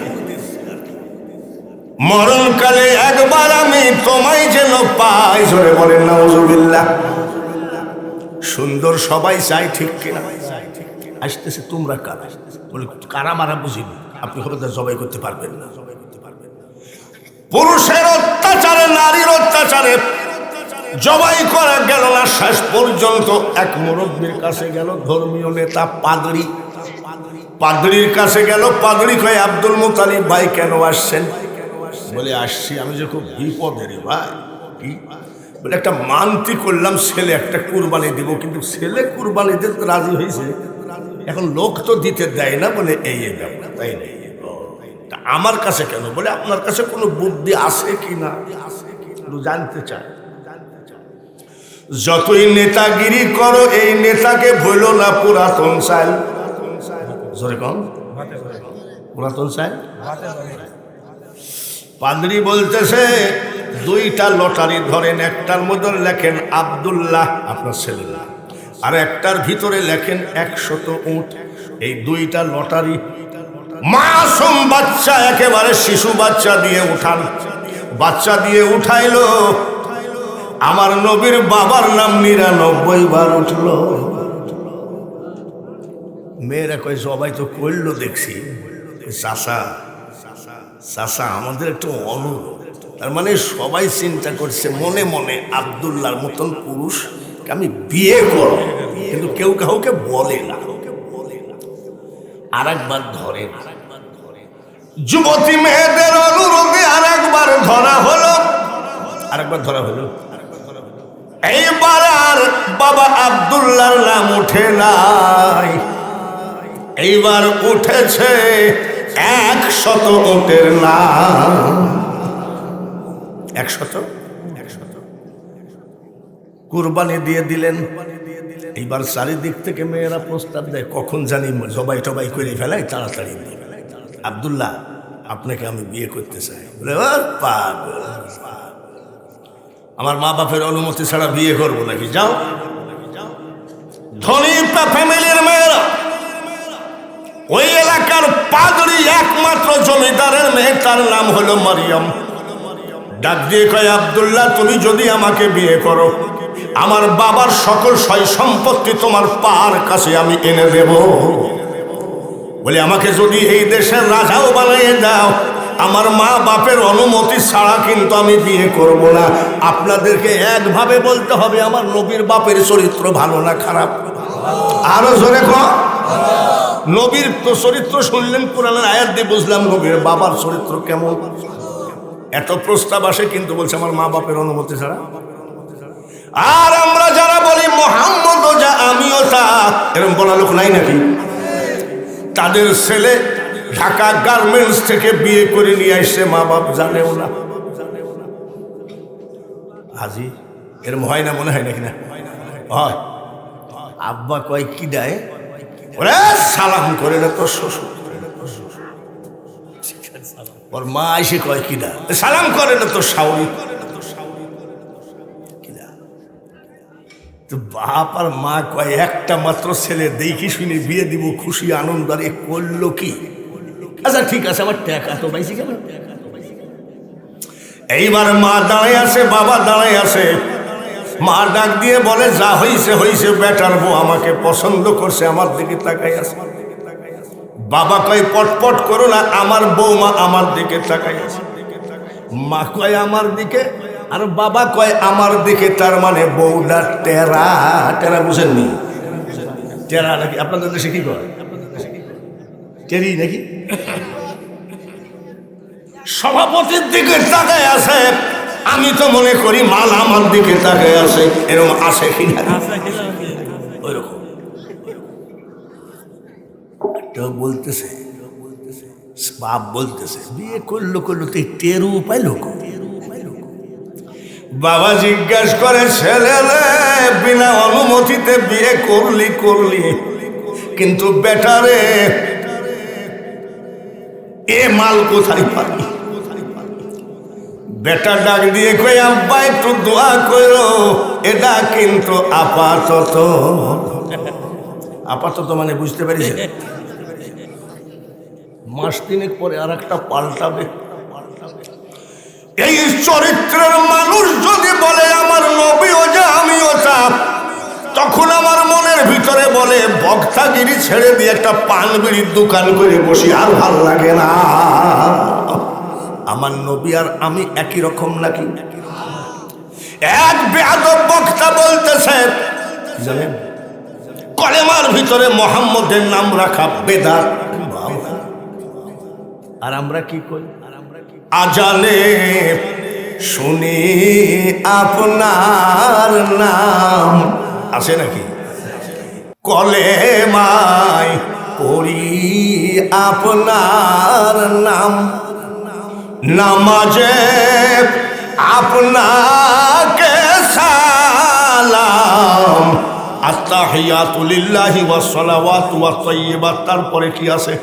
Speaker 1: মরণকালে একবার আমি তোমায় যেন পাই, জোরে বলেন নাউজুবিল্লাহ। সুন্দর সবাই চাই, ঠিক কিনা? আসতেছে তোমরা কারা? বলে কারা মারা বুঝিনি, আপনি খবরদার জবাই করতে পারবেন না। পুরুষের অত্যাচারে নারীর অত্যাচারে জবাই করা গেল না। শেষ পর্যন্ত এক মুরব্বীর কাছে গেল, ধর্মীয় নেতা পাদরি। পাদরির কাছে গেল, পাদরি কয় আব্দুল মুতালিব ভাই কেন আসছেন? বলে আসছি আমি যে খুব বিপদে রে ভাই। কি বলে? একটা মানতি করলাম ছেলে একটা কুরবানি দিব, কিন্তু ছেলে কুরবানি দিতে রাজি হয়েছে, এখন লোক তো দিতে দেয় না। বলে এই ব্যাপার, তাই নেই। আমার কাছে কেন? বলে আপনার কাছে কোনো বুদ্ধি আছে কি না জানতে চায়। যতই নেতাগিরি করো এই নেতাকে ভুলো না পুরাতন চাল। জোরে কম, পুরাতন চাল। পাদ্রী বলতেছে দুইটা লটারি ধরেন, একটার মধ্যে লেখেন আব্দুল্লাহ আপনার ছেলে, আর একটার ভিতরে লেখেন 100 উট। এই দুইটা লটারি মাসুম বাচ্চা, একেবারে শিশু বাচ্চা দিয়ে উঠান। বাচ্চা দিয়ে উঠাইলো, আমার নবীর বাবার নাম 99 বার উঠলো। মেয়েরা কয় সবাই তো করলো দেখছি। চাষা চাষা আমাদের একটু অনুরোধ, তার মানে সবাই চিন্তা করছে মনে মনে আব্দুল্লাহর মতন পুরুষ আমি বিয়ে করব, কিন্তু কেউ কাউকে বলে না। আর একবার ধরে যুবতী মেয়েদের অনুরোধে আর একবার ধরা হলো, আরেকবার ধরা হলো। এইবার আর বাবা আব্দুল্লাহর নাম উঠে নাই, এইবার উঠেছে 100 উটের নাম। 100 কুরবানি দিয়ে দিলেন। এইবার চারিদিক থেকে মেয়েরা প্রস্তাব দেয়, কখন জানি জবাই টবাই করে ফেলাই, তাড়াতাড়ি আব্দুল্লাহ আপনাকে আমি বিয়ে করতে চাই। বলে পাগল, আমার মা বাপের অনুমতি ছাড়া বিয়ে করবো নাকি? যাও। ধনী ফ্যামিলির মেয়েরা, ওই এলাকার পাদরি একমাত্র জমিদারের মেয়ে, তার নাম হলো মারিয়াম। ডাক দিয়ে কয় আব্দুল্লাহ তুমি যদি আমাকে বিয়ে করো, আমার বাবার সকল সয় সম্পত্তি তোমার পার কাছে আমি এনে দেব। বলে আমাকে যদি এই দেশের রাজাও বানিয়ে দাও, আমার মা বাপের অনুমতি ছাড়া কিন্তু আমি বিয়ে করব না। আপনাদেরকে একভাবে বলতে হবে আমার নবীর বাপের চরিত্র ভালো না খারাপ? আরো জোরে কর। নবীর তো চরিত্র শুনলেন, কোরআনের আয়াত দিয়ে বুঝলাম নবীর বাবার চরিত্র কেমন। এত প্রস্তাব আসে, কিন্তু বলছে আমার মা বাপের অনুমতি ছাড়া। আর আমরা যারা বলি মুহাম্মদও যা আমিও তা, এরকম বলা লোক নাই নাকি? তাদের ছেলে ঢাকা গার্মেন্টস থেকে বিয়ে করে নিয়ে আসছে, মা বাপ জানেও না। আজি এরকম হয় না? মনে হয় নাকি? না হয়। আব্বা কয় কি দেয়? ওরে সালাম করে না তোর শ্বশুর। ওর মা এসে কয় কি দা? সালাম করে না তোর শাওরি। তো বাপ আর মা কয় একটা মাত্র ছেলে, দেখি শুনে বিয়ে দিব, খুশি আনন্দ। আর এ করলো কি? আচ্ছা ঠিক আছে, আমার টাকা তো পাইছি কেন? এইবার মা দাঁড়ায় আছে, বাবা দাঁড়ায় আছে। মা ডাক দিয়ে বলে যা হইছে হইছে, বেটার বউ আমাকে পছন্দ করছে, আমার দিকে তাকাই আছে। বাবা কয় পটপট করো না, আমার বৌমা আমার দিকে তাকাই আছে। মা কয় আমার দিকে, আর বাবা কয় আমার দিকে। তার মানে বউটা টেরা। টেরা বুঝেননি? টেরা নাকি আপনাদের দেশে কি কয়? টেরি নাকি? সভাপতির দিকে তাকায় আছে, আমি তো মনে করি মাল আমার দিকে তাকায় আছে। এরকম আছে কিনা? ওইরকম বলতেছে বাপ, বলতেছে বিয়ে করলো তো টেরু পাইলো। বাবা জিজ্ঞাসা করে ছেলে বিনা অনুমতিতে বিয়ে করলি? কিন্তু বেটারে এ মাল কোথায় পাবি? বেটা ডাক দিয়ে কই আব্বা একটু দোয়া করো, এটা কিন্তু আপাতত। আপাতত মানে বুঝতে পেরেছেন? মাস তিনেক পরে আর একটা পাল্টাবে। এই চরিত্রের মানুষ যদি বলে আমার নবীও যা আমিও তা, তখন আমার মনের ভিতরে বলে বক্তাগিরি ছেড়ে দিয়ে একটা পান বিড়ির দোকান করে বসি, আর ভাল লাগে না। আমার নবী আর আমি একই রকম নাকি? এক বেয়াদব বক্তা বলতেছে জানেন কলেমার ভিতরে মোহাম্মদের নাম রাখা বেদাত। আর আমরা কি করি? আজানে শুনি আপনার নাম, আছে নাকি? কলেমায় পড়ি আপনার নাম, নামাজে আপনাকে সালাম, আত্তাহিয়াতু লিল্লাহি ওয়াস সালাওয়াতু ওয়াত তাইয়্যিবাত। তারপরে কি আছে?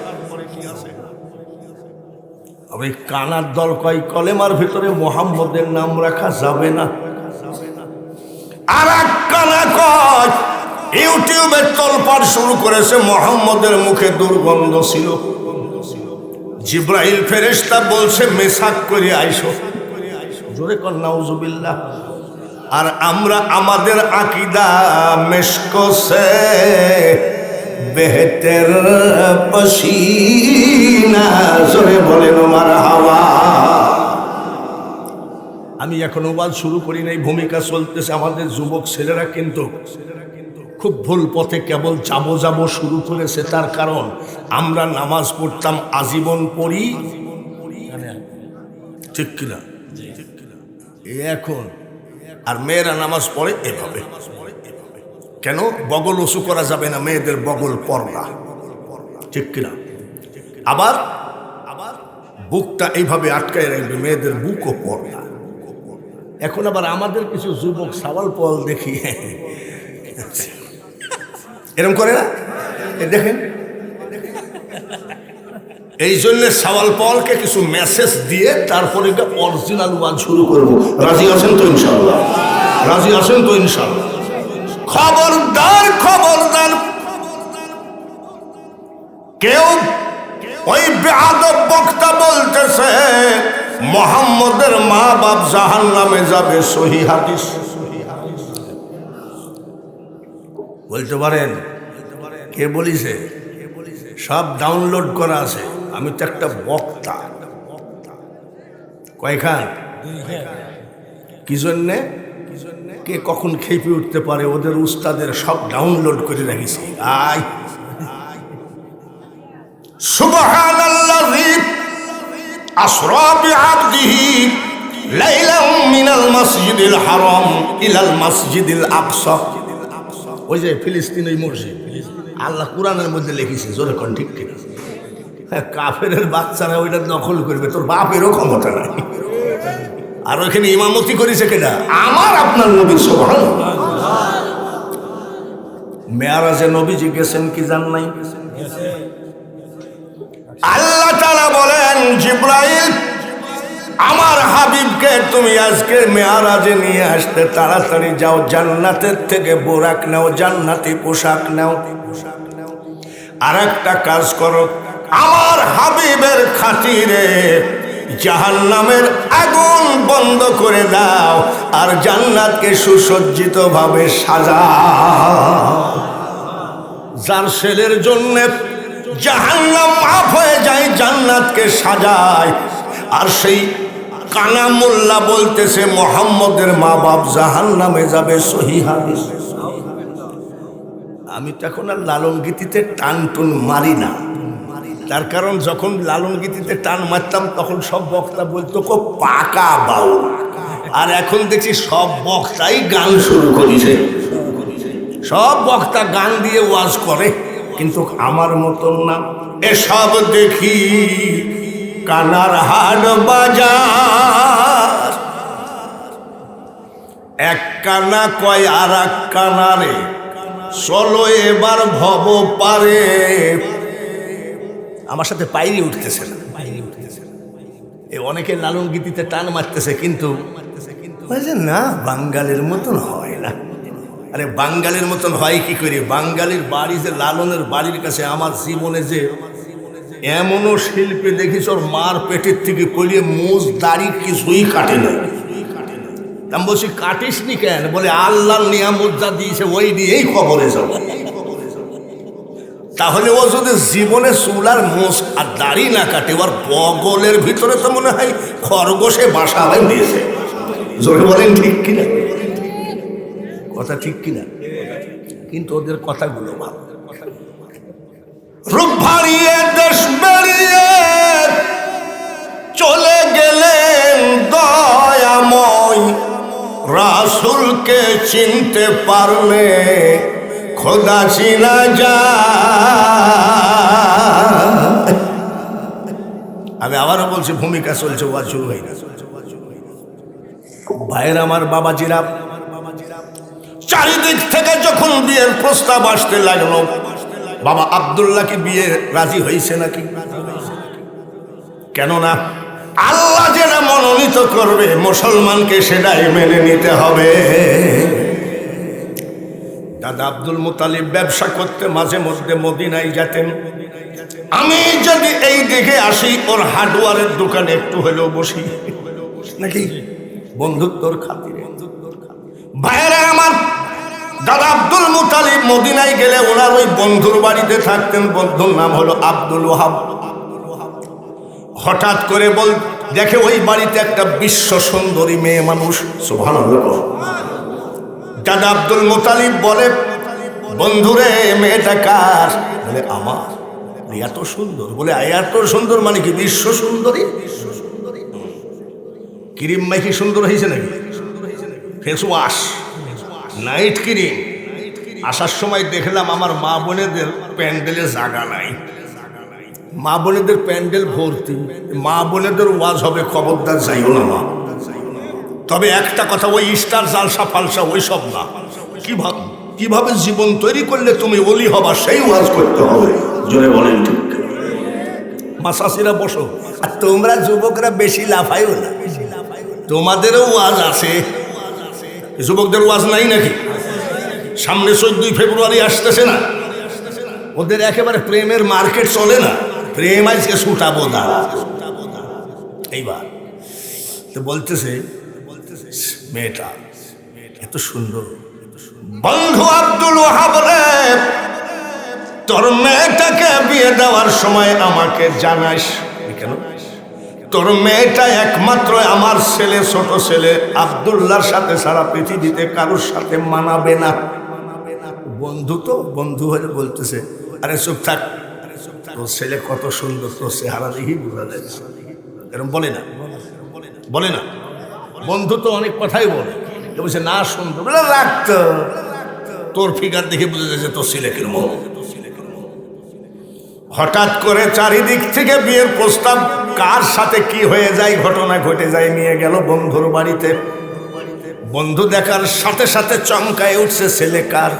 Speaker 1: ওই কানার দল কয় কলেমার ভিতরে মোহাম্মদের নাম রাখা যাবে না। আর এক কানা কয় ইউটিউবে তোলপাড় শুরু করেছে, মোহাম্মদের মুখে দুর্গন্ধ ছিল, জিব্রাইল ফেরেশতা বলছে মেসাক করে আইসো। জোরে কর নাউজুবিল্লাহ। আর আমরা আমাদের আকীদা মেশকো সে বেহতের পসিনা, জোরে বলেন মারহাবা। আমি এখনো ওয়াজ শুরু করি নাই, ভূমিকা চলতেছে। আমাদের যুবক ছেলেরা কিন্তু খুব ভুল পথে কেবল যাবো শুরু করেছে। তার কারণ আমরা নামাজ পড়তাম আজীবন পড়ি, ঠিক কিনা? এখন আর মেয়েরা নামাজ পড়ে এভাবে। কেন? বগল উঁচু করা যাবে না, মেয়েদের বগল পর্দা, ঠিক কিনা? আবার বুকটা এইভাবে আটকায় রাখবে, মেয়েদের বুকও পর্দা। এখন আবার আমাদের কিছু যুবক সাওয়াল পল দেখি এরকম করে না, দেখেন। এই জন্য সাওয়াল পলকে কিছু মেসেজ দিয়ে তারপরে অরিজিনাল ওয়াজ শুরু করবো। রাজি আছেন তো ইনশাআল্লাহ? রাজি আছেন তো ইনশাআল্লাহ? খবরদার খবরদার, কেউ ওই বেয়াদব বক্তা বলতেছে মোহাম্মদের মা বাপ জাহান্নামে যাবে, সহিহ হাদিস বলতে পারেন? কে বলিছে? সব ডাউনলোড করা আছে। আমি তো একটা বক্তা। কয়খান? কি জন্যে? কে কখন খেপে উঠতে পারে ওদের উস্তাদের সব ডাউনলোড করে রাখিছি। আয় সুবহানাল্লাযী আসরা বিআবদিহি লাইলাম মিনাল মাসজিদিল হারাম ইলাল মাসজিদিল আকসা। ওই যে ফিলিস্তিন ওই মসজিদ, আল্লাহ কুরআনের মধ্যে লিখেছে, জোরে কোন ঠিক ঠিক। হ্যাঁ, কাফেরের বাচ্চারা ওইটা দখল করবে, তোর বাপেরও ক্ষমতা নাই। আর ওখানে ইমামতি করেছে কেনা? আমার আপনার নবী। সুবহানাল্লাহ। মেয়ারাজে নবীজি গেছেন কি জান নাই? আল্লাহ তাআলা বলেন জিব্রাইল, আমার হাবিবকে তুমি আজকে মেয়ারাজে নিয়ে আসতে তাড়াতাড়ি যাও, জান্নাতের থেকে বোরাক নাও, জান্নাতি পোশাক নাও। আর একটা কাজ করো, আমার হাবিবের খাতিরে জাহান্নামের আগুন বন্ধ করে দাও, আর জান্নাতকে সুসজ্জিত ভাবে সাজাও। যার ছেলের জন্য জাহান্নাম মাফ হয়ে যায়, জান্নাতকে সাজায়। আর সেই কানা মোল্লা বলতেছে মোহাম্মদের মা বাপ জাহান্নামে যাবে, সহিহ হাদিস। আমি তো এখন আর লালন গীতিতে টান টুন মারি না, তার কারণ যখন লালন গীতিতে টান মারতাম তখন সব বক্তা বলতো খুব পাকা বাউল। আর এখন দেখছি সব বক্তাই গান শুরু করেছে, সব বক্তা গান দিয়ে ওয়াজ করে, কিন্তু আমার মতন না। এসব দেখি কানার হাট বাজার, এক কানা কয় আর এক কানারে চলো এবার ভব পারে। আমার সাথে পাইরে উঠতেছে না, এ অনেকে লালন গীতিতে টান মারতেছে, কিন্তু না বাঙালির মতন হয় না। আরে বাঙালির মতন হয় কি করে? বাঙালির বাড়ি যে লালনের বাড়ির কাছে, আমার জীবনে যে এমনও শিল্পী দেখিস ওর মার পেটের থেকে পড়িয়ে মোজ দাড়ি কিছুই কাটে না। আমি বলছি কাটিস নি কেন? বলে আল্লাহর নিয়ামত যা দিয়েছে ওই দিয়েই খবরে যাব। তাহলে ও যদি জীবনে চুলার মোষ আর দাড়ি না কাটে, ওর বগলের ভিতরে তো মনে হয় খরগোশে বাসা বাঁধিয়েছে। জোরে বলেন ঠিক কিনা? কথা ঠিক কিনা? কিন্তু ওদের কথাগুলো ভালো। রূপ ভারিয়ে দেশ বেরিয়ে চলে গেলেন দয়াময়, রাসূলকে চিনতে পারলে খোদা চিনা যায়। আমি আবারও বলছি, ভূমিকা চলছে, ওয়াজ শুরু হয়ে গেছে। ভাইয়ের আমার, বাবাজিরা, চারিদিক থেকে যখন বিয়ের প্রস্তাব আসতে লাগলো, বাবা আব্দুল্লাহ কি বিয়ে রাজি হয়েছে নাকি? কেননা আল্লাহ যেটা মনোনীত করবে মুসলমানকে সেটাই মেনে নিতে হবে। দাদা আব্দুল মুতালিব ব্যবসা করতে মাঝে মধ্যে মদিনায় যেতেন। আমি যদি এই দিকে আসি, ওর হার্ডওয়ারের দোকানে একটু হলেও বসি নাকি, বন্ধুত্বর খাতিরে। ভাইয়েরা আমার, দাদা আব্দুল মুতালিব মদিনায় গেলে ওনার ওই বন্ধুর বাড়িতে থাকতেন। বন্ধুর নাম হলো আব্দুল ওহাব। হঠাৎ করে দেখে ওই বাড়িতে একটা বিশ্ব সুন্দরী মেয়ে মানুষ। সুবহানাল্লাহ। দাদা আব্দুল মুতালিব বলে, বন্ধুরে মেয়েটা কার? বলে আমার। এত সুন্দর? বলে এত সুন্দর মানে কি বিশ্ব সুন্দরী? ক্রিম মাইকি সুন্দর হয়েছে নাকি? Face wash, night cream. আসার সময় দেখলাম আমার মা বোনেদের প্যান্ডেলে জায়গা নাই। মা বোনেদের প্যান্ডেল ভর্তি, মা বোনেদের ওয়াজ হবে, খবরদার যাইও না মা। তবে একটা কথা, ওই স্টার জালসা ফালসা ওই সব না। কিভাবে জীবন তৈরি করলে তুমি ওলি হবা সেই ওয়াজ করতে হবে। জোরে বলেন ঠিক? মাসাসিরা বসো, আর তোমরা যুবকরা বেশি লাফাইও না, তোমাদেরও ওয়াজ আছে। যুবকদের ওয়াজ নাই নাকি? সামনে 14 ফেব্রুয়ারি আসতেছে না? ওদের একেবারে প্রেমের মার্কেট চলে না? প্রেম আজকে ছুটাবো না। এইবার তো বলতেছে মেয়েটা এত সুন্দর। বন্ধু আব্দুল ওহাব রে, তোর মেয়েটাকে বিয়ে দেওয়ার সময় আমাকে জানাস। কেন? তোর মেয়েটা একমাত্র আমার ছেলে, ছোট ছেলে আব্দুল্লাহর সাথে সারা পৃথিবীতে কারোর সাথে মানাবে না। বন্ধু তো বন্ধু হয়ে বলতেছে, আরে চুপ থাক, তোর ছেলে কত সুন্দর, তোর চেহারা দেখি বোঝা যায়। এরকম বলে না? বলে না? বন্ধু তো অনেক কথাই বলে। বলছে না সুন্দর, বলে রাখতো, তোর ফিগার দেখে বোঝা যাচ্ছে তোর ছেলে কিরকম। হঠাৎ করে চারিদিক থেকে বিয়ের প্রস্তাব, কার সাথে কি হয়ে যায়, ঘটনা ঘটে যায়, নিয়ে গেল বন্ধুর বাড়িতে। বন্ধু দেখার সাথে সাথে চমকায় উঠছে, ছেলে কার?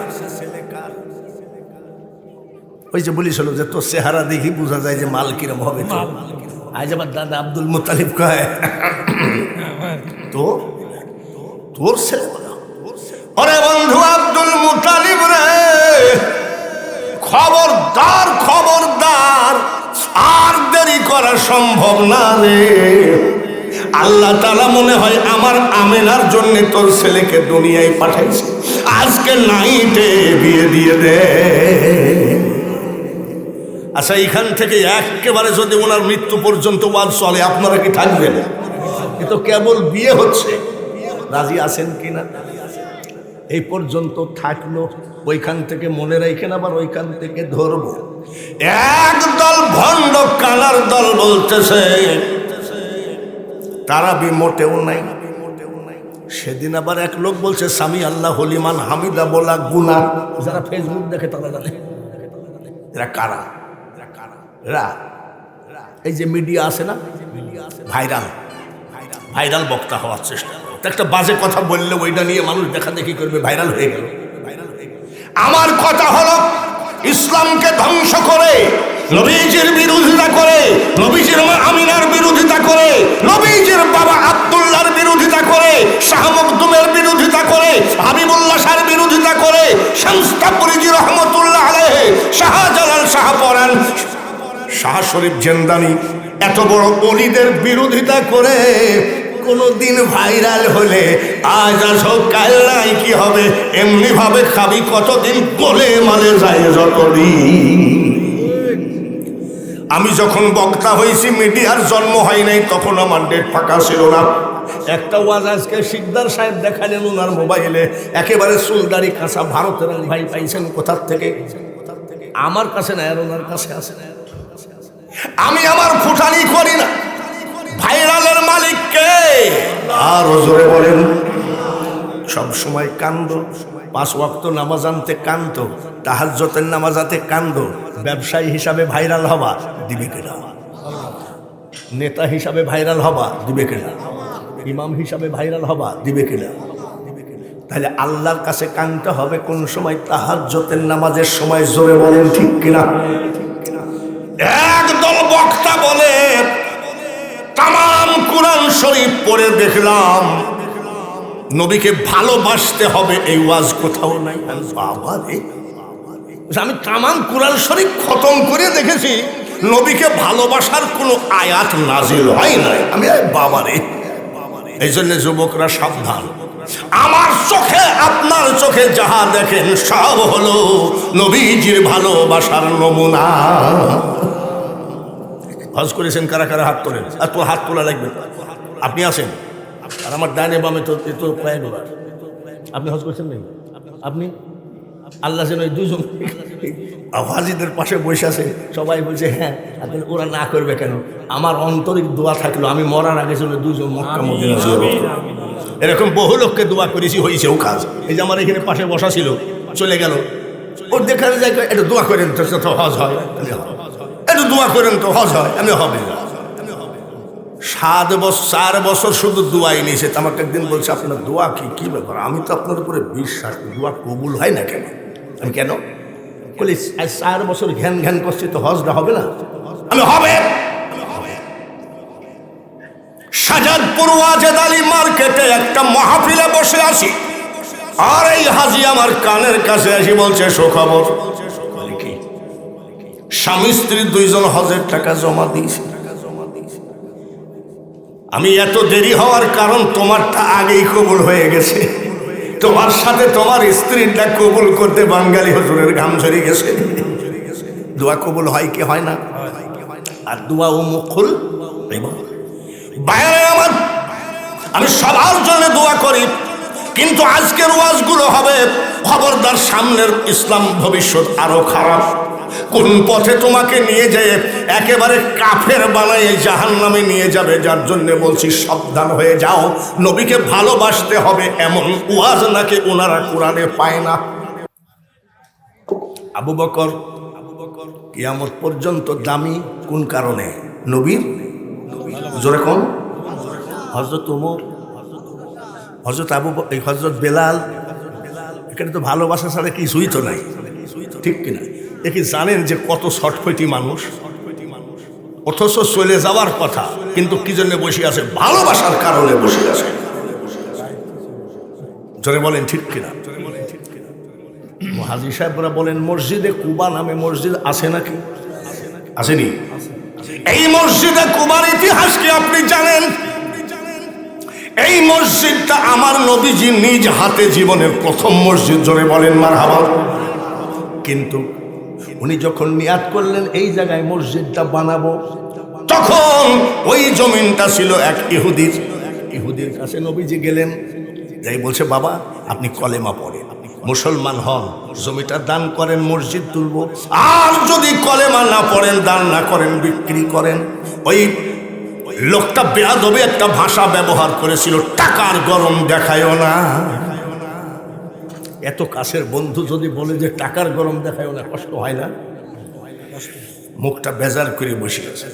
Speaker 1: ওই যে বলিছিল যে তোর চেহারা দেখি বোঝা যায় যে মাল কিরম হবে। আজ আবার দাদা আব্দুল মুতালিব কয়, তো তোর ছেলে? আরে বন্ধু আব্দুল মুতালিব রে, খবরদার খবরদার, আর দেরি করা সম্ভব না রে। আল্লাহ তাআলা মনে হয় আমার আমেনার জন্য তোর ছেলেকে দুনিয়ায় পাঠাইছে, আজকে নাইটে বিয়ে দিয়ে দে। আচ্ছা, এইখান থেকে একেবারে যদি ওনার মৃত্যু পর্যন্ত ওয়াজ চলে, আপনারা কি থাকবেন? এ তো কেবল বিয়ে হচ্ছে, রাজি আছেন কিনা? এই পর্যন্ত থাকলো, ওইখান থেকে মনে রাখেন, আবার ওইখান থেকে ধরবো। একদল ভণ্ড কালার দল বলতেছে তারাবি মোটেও নাই। সেদিন আবার এক লোক বলছে সামি আল্লাহ হলিমান হামিদা বলা গুনাহ। যারা ফেসবুক দেখে তারা জানে এরা কারা। এরা এই যে মিডিয়া আছে না, ভাইরাল ভাইরাল বক্তা হওয়ার চেষ্টা করে। একটা বাজে কথা বললে ওইটা নিয়ে মানুষ দেখা দেখি করবে, ভাইরাল হয়ে গেল। আমার কথা হলো, ইসলামকে ধ্বংস করে, নবীজির বিরোধিতা করে, নবীজির মা আমিনার বিরোধিতা করে, নবীজির বাবা আব্দুল্লাহর বিরোধিতা করে, শাহ মখদুমের বিরোধিতা করে, হাবিবুল্লাহ শাহর বিরোধিতা করে, শামস্তাপুরী রহমতুল্লাহ আলাইহি, শাহজালাল শাহপরান, শাহ শরীফ জেন্দানি এত বড় ওলিদের বিরোধিতা করে কোনদিন ভাইরাল হলে আজ আসো কাল নাই কি হবে, এমনি ভাবে খাবি কতদিন, গোলে মালে যায় যতদিন। আমি যখন বক্তা হয়েছি, মিডিয়ার জন্ম হয় নাই, তখন আমার ডেট ফাঁকা ছিল না। একটা ওয়াজ আজকে শিকদার সাহেব দেখালেন ওনার মোবাইলে, একেবারে চুলদারি কাঁচা, ভারতের ভাই পাইছেন কোথার থেকে? আমার কাছে না, আর ওনার কাছে আছে। আমি আমার ফুটানি করি না, ভাইরালের মালিক কে? আর জোরে বলেন। সব সময় কান্দ, 5 ওয়াক্ত নামাজ আনতে কান্দ, তাহাজ্জুদের নামাজ আনতে কান্দ, ব্যবসায়ী হিসাবে ভাইরাল হবা দিবে কিনা? নেতা হিসাবে ভাইরাল হবা দিবে কিনা? ইমাম হিসাবে ভাইরাল হবা দিবে কিনা? তাহলে আল্লাহর কাছে কাঁদতে হবে কোন সময়? তাহাজ্জুদের নামাজের সময়। জোরে বলেন ঠিক কিনা? একদল বক্তা বলে তামাম কোরআন শরীফ পড়ে দেখলাম নবীকে ভালোবাসতে হবে, এই ওয়াজ কোথাও নাই। বাবা রে, আমি তামাম কোরআন শরীফ খতম করে দেখেছি, নবীকে ভালোবাসার কোনো আয়াত নাজিল হয় নাই। আমি বাবা রে, এই জন্য যুবকরা সাবধান। আমার চোখে আপনার চোখে যাহা দেখেন সব হলো নবীজির ভালোবাসার নমুনা। হজ করেছেন কারা কারা? হাত তোলেন। আর তো হাত তোলা লাগবে, আপনি আছেন। আর আমার ডানে বামে তো কয়েকবার। আপনি হজ করেছেন নাকি? আপনি আল্লাহ যেন এই দুজন হাজিদের পাশে বসে আছে, সবাই বলছে হ্যাঁ, ওরা না করবে কেন? আমার আন্তরিক দোয়া থাকলো আমি মরার আগে যেন দুজন মক্কা মদিনা জিয়ারত করি। এরকম বহু লোককে দোয়া করেছি, হয়েছেও কাজ। এই যে আমার এখানে পাশে বসা ছিল, চলে গেল, ওর দেখানো যায় একটু দোয়া করেন তো হজ হয়, একটু দোয়া করেন তো হজ হয়, আমি হবে না। 4 বছর শুধু দোয়াই নিয়েছে। আমাকে একদিন বলছে আপনার দোয়া কি ব্যাপার? আমি তো আপনার উপরে বিশ্বাস, দোয়া কবুল হয় না কেন? আমি কেন বলি 4 বছর ঘ্যান ঘ্যান করছি, তো হজটা হবে না? আমি হবে। শাহজাদপুর ওয়াজেদ আলী মার্কেটে একটা মাহফিলে বসে আছি, আর এই হাজি আমার কানের কাছে এসে বলছে সুখবর, স্বামী স্ত্রী 2 জন হজের টাকা জমা দিয়েছে। আমি এত দেরি হওয়ার কারণ তোমারটা আগেই কবুল হয়ে গেছে, তোমার সাথে তোমার স্ত্রীটা কবুল করতে বাঙালি হুজুরের ঘাম ঝরে গেছে। দোয়া কবুল হয় কি হয় না? আর দোয়া ও মুখুল বাইরে আমার, আমি সবার জন্য দোয়া করি, কিন্তু আজকের ওয়াজগুলো হবে খবরদার, সামনের ইসলাম ভবিষ্যৎ আরো খারাপ। কোন পথে তোমাকে নিয়ে যায় একেবারে কাফের বানায় জাহান্নামে নিয়ে যাবে। যার জন্য বলছি সাবধান হয়ে যাও। নবীকে ভালোবাসতে হবে এমন ওয়াজ নাকি ওনারা কোরআনে পায় না। আবু বকর কিয়ামত পর্যন্ত দামি কোন কারণে? নবীর জোরে কোন? হযরত ওমর, হযরত আবু বকর, এই হযরত বেলাল, এখানে তো ভালোবাসা ছাড়া কিছুই তো নাই, ঠিক কিনা? দেখি জানেন যে কত ছটফটি মানুষ, অথচ চলে যাওয়ার কথা, কিন্তু কি জন্য বসে আছে? ভালোবাসার কারণে বসে আছে। জোরে বলেন ঠিক কিনা? হাজী সাহেবরা বলেন মসজিদে কুবা নামে মসজিদ আছে নাকি? আসেনি? এই মসজিদে কুবার ইতিহাস কি আপনি জানেন? এই মসজিদটা আমার নবীজি নিজ হাতে জীবনের প্রথম মসজিদ। জোরে বলেন মারহাবা। কিন্তু উনি যখন নিয়াত করলেন এই জায়গায় মসজিদটা বানাবো, তখন ওই জমিনটা ছিল এক ইহুদির কাছে। নবীজি গেলেন, যাই বলছে বাবা আপনি কলেমা পড়েন, মুসলমান হন, জমিটা দান করেন, মসজিদ তুলবো। আর যদি কলেমা না পড়েন, দান না করেন, বিক্রি করেন। ওই লোকটা বেয়াদবে একটা ভাষা ব্যবহার করেছিল, টাকার গরম দেখায়ও না। এত কাছের বন্ধু যদি বলে যে টাকার গরম দেখায়ও না, কষ্ট হয় না? মুখটা বেজার করে বসে আছে।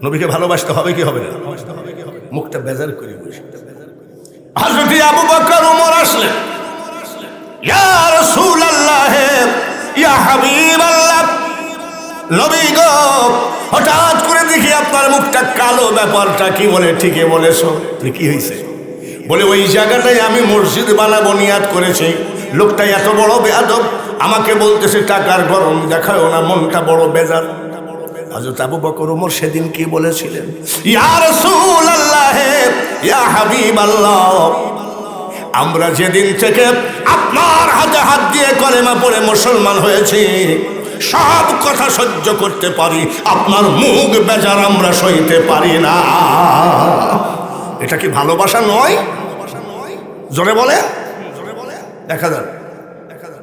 Speaker 1: নবীকে ভালোবাসতে হবে কি হবে না? মুখটা বেজার করে বসে। হযরত আবু বকর ওমর আসলেন, ইয়া রাসূলুল্লাহ হাবিবাল্লাহ, নবী গো, হঠাৎ করে দেখি আপনার মুখটা কালো, ব্যাপারটা কি? বলে ঠিকই বলেছো। কি হয়েছে? বলে ওই জায়গাটায় আমি মসজিদ বানাবো নিয়াত করেছি। লোকটা এত বড় বেয়াদব, আমাকে বলতেছে টাকার গরম দেখাও না, মনটা বড় বেজার। হযরত আবু বকর ওমর সেদিন কি বলেছিলেন? ইয়া রাসূলুল্লাহ, ইয়া হাবিবাল্লাহ, আমরা যেদিন থেকে আপনার হাতে হাত দিয়ে কলেমা পড়ে মুসলমান হয়েছি, সব কথা সহ্য করতে পারি, আপনার মুখ বেজার আমরা সইতে পারি না। এটা কি ভালোবাসা নয়? জোরে বলে। দেখা যান,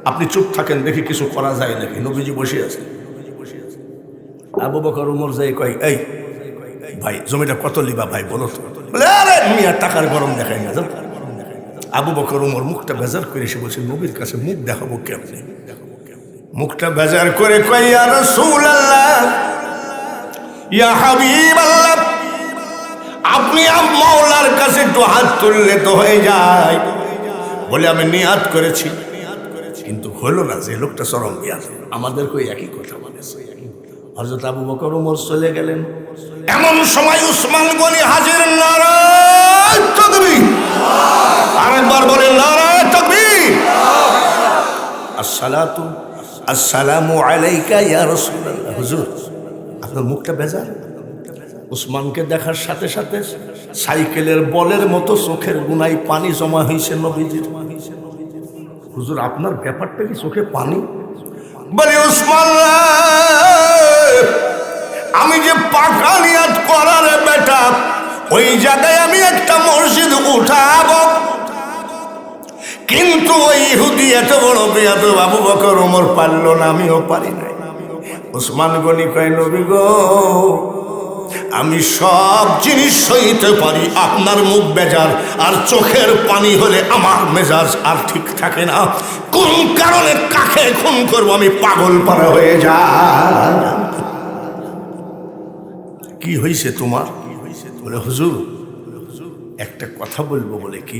Speaker 1: আপনি চুপ থাকেন, দেখি কিছু করা যায় নাকি। নবীজি বসে আছে, আবু বকর ওমর যাই কয়, এই ভাই জমিটা কত লিবা ভাই বলো তো? বলে আরে মিয়া টাকার গরম দেখাই না। আবু বকর ওমর মুখটা বেজার করে এসে বলছে, নবীর কাছে মুখ দেখাবো কেমনে? মুখটা বেজার করে কয়, ইয়া রাসূলুল্লাহ, ইয়া হাবিবাল্লাহ, আপনি মাওলার কাছে একটু হাত তুললে তো হয়ে যায়। বলে আমি নিয়াত করেছি, কিন্তু হলো না। যে লোকটা চরম বিয়াদ, আমাদের কই একই কথা মানে। হযরত আবু বকর ওমর চলে গেলেন। এমন সময় উসমান গনি হাজির। নারায়ে তাকবীর! আরেকবার বলেন নারায়ে তাকবীর! আসসালাতু আসসালামু আলাইকা ইয়া রাসূলুল্লাহ। হুজুর, আপনার মুখটা বেজার। উসমানকে দেখার সাথে সাথে সাইকেলের বলের মতো চোখের গুনায় পানি জমা হয়েছে নবীজির। হুজুর, আপনার ব্যাপারটা কি চোখে পানি? বলে উসমান, আমি যে পাকা নিয়াত করার বেটা, ওই জায়গায় আমি একটা মসজিদ উঠাবো, কিন্তু ওই ইহুদি এত বড় বেয়াদব আবু বকর ওমর পারল না, আমিও পারি নাই। উসমান গনি কয়, নবী গো, আমি সব জিনিস সইতে পারি, আপনার মুখ বেজার আর চোখের পানি হলে আমার মেজাজ আর ঠিক থাকে না। কোন কারণে কাকে খুন করবো, আমি পাগল পারা হয়ে যা। কি হয়েছে তোমার? বলে হুজুর, একটা কথা বলবো। বলে কি?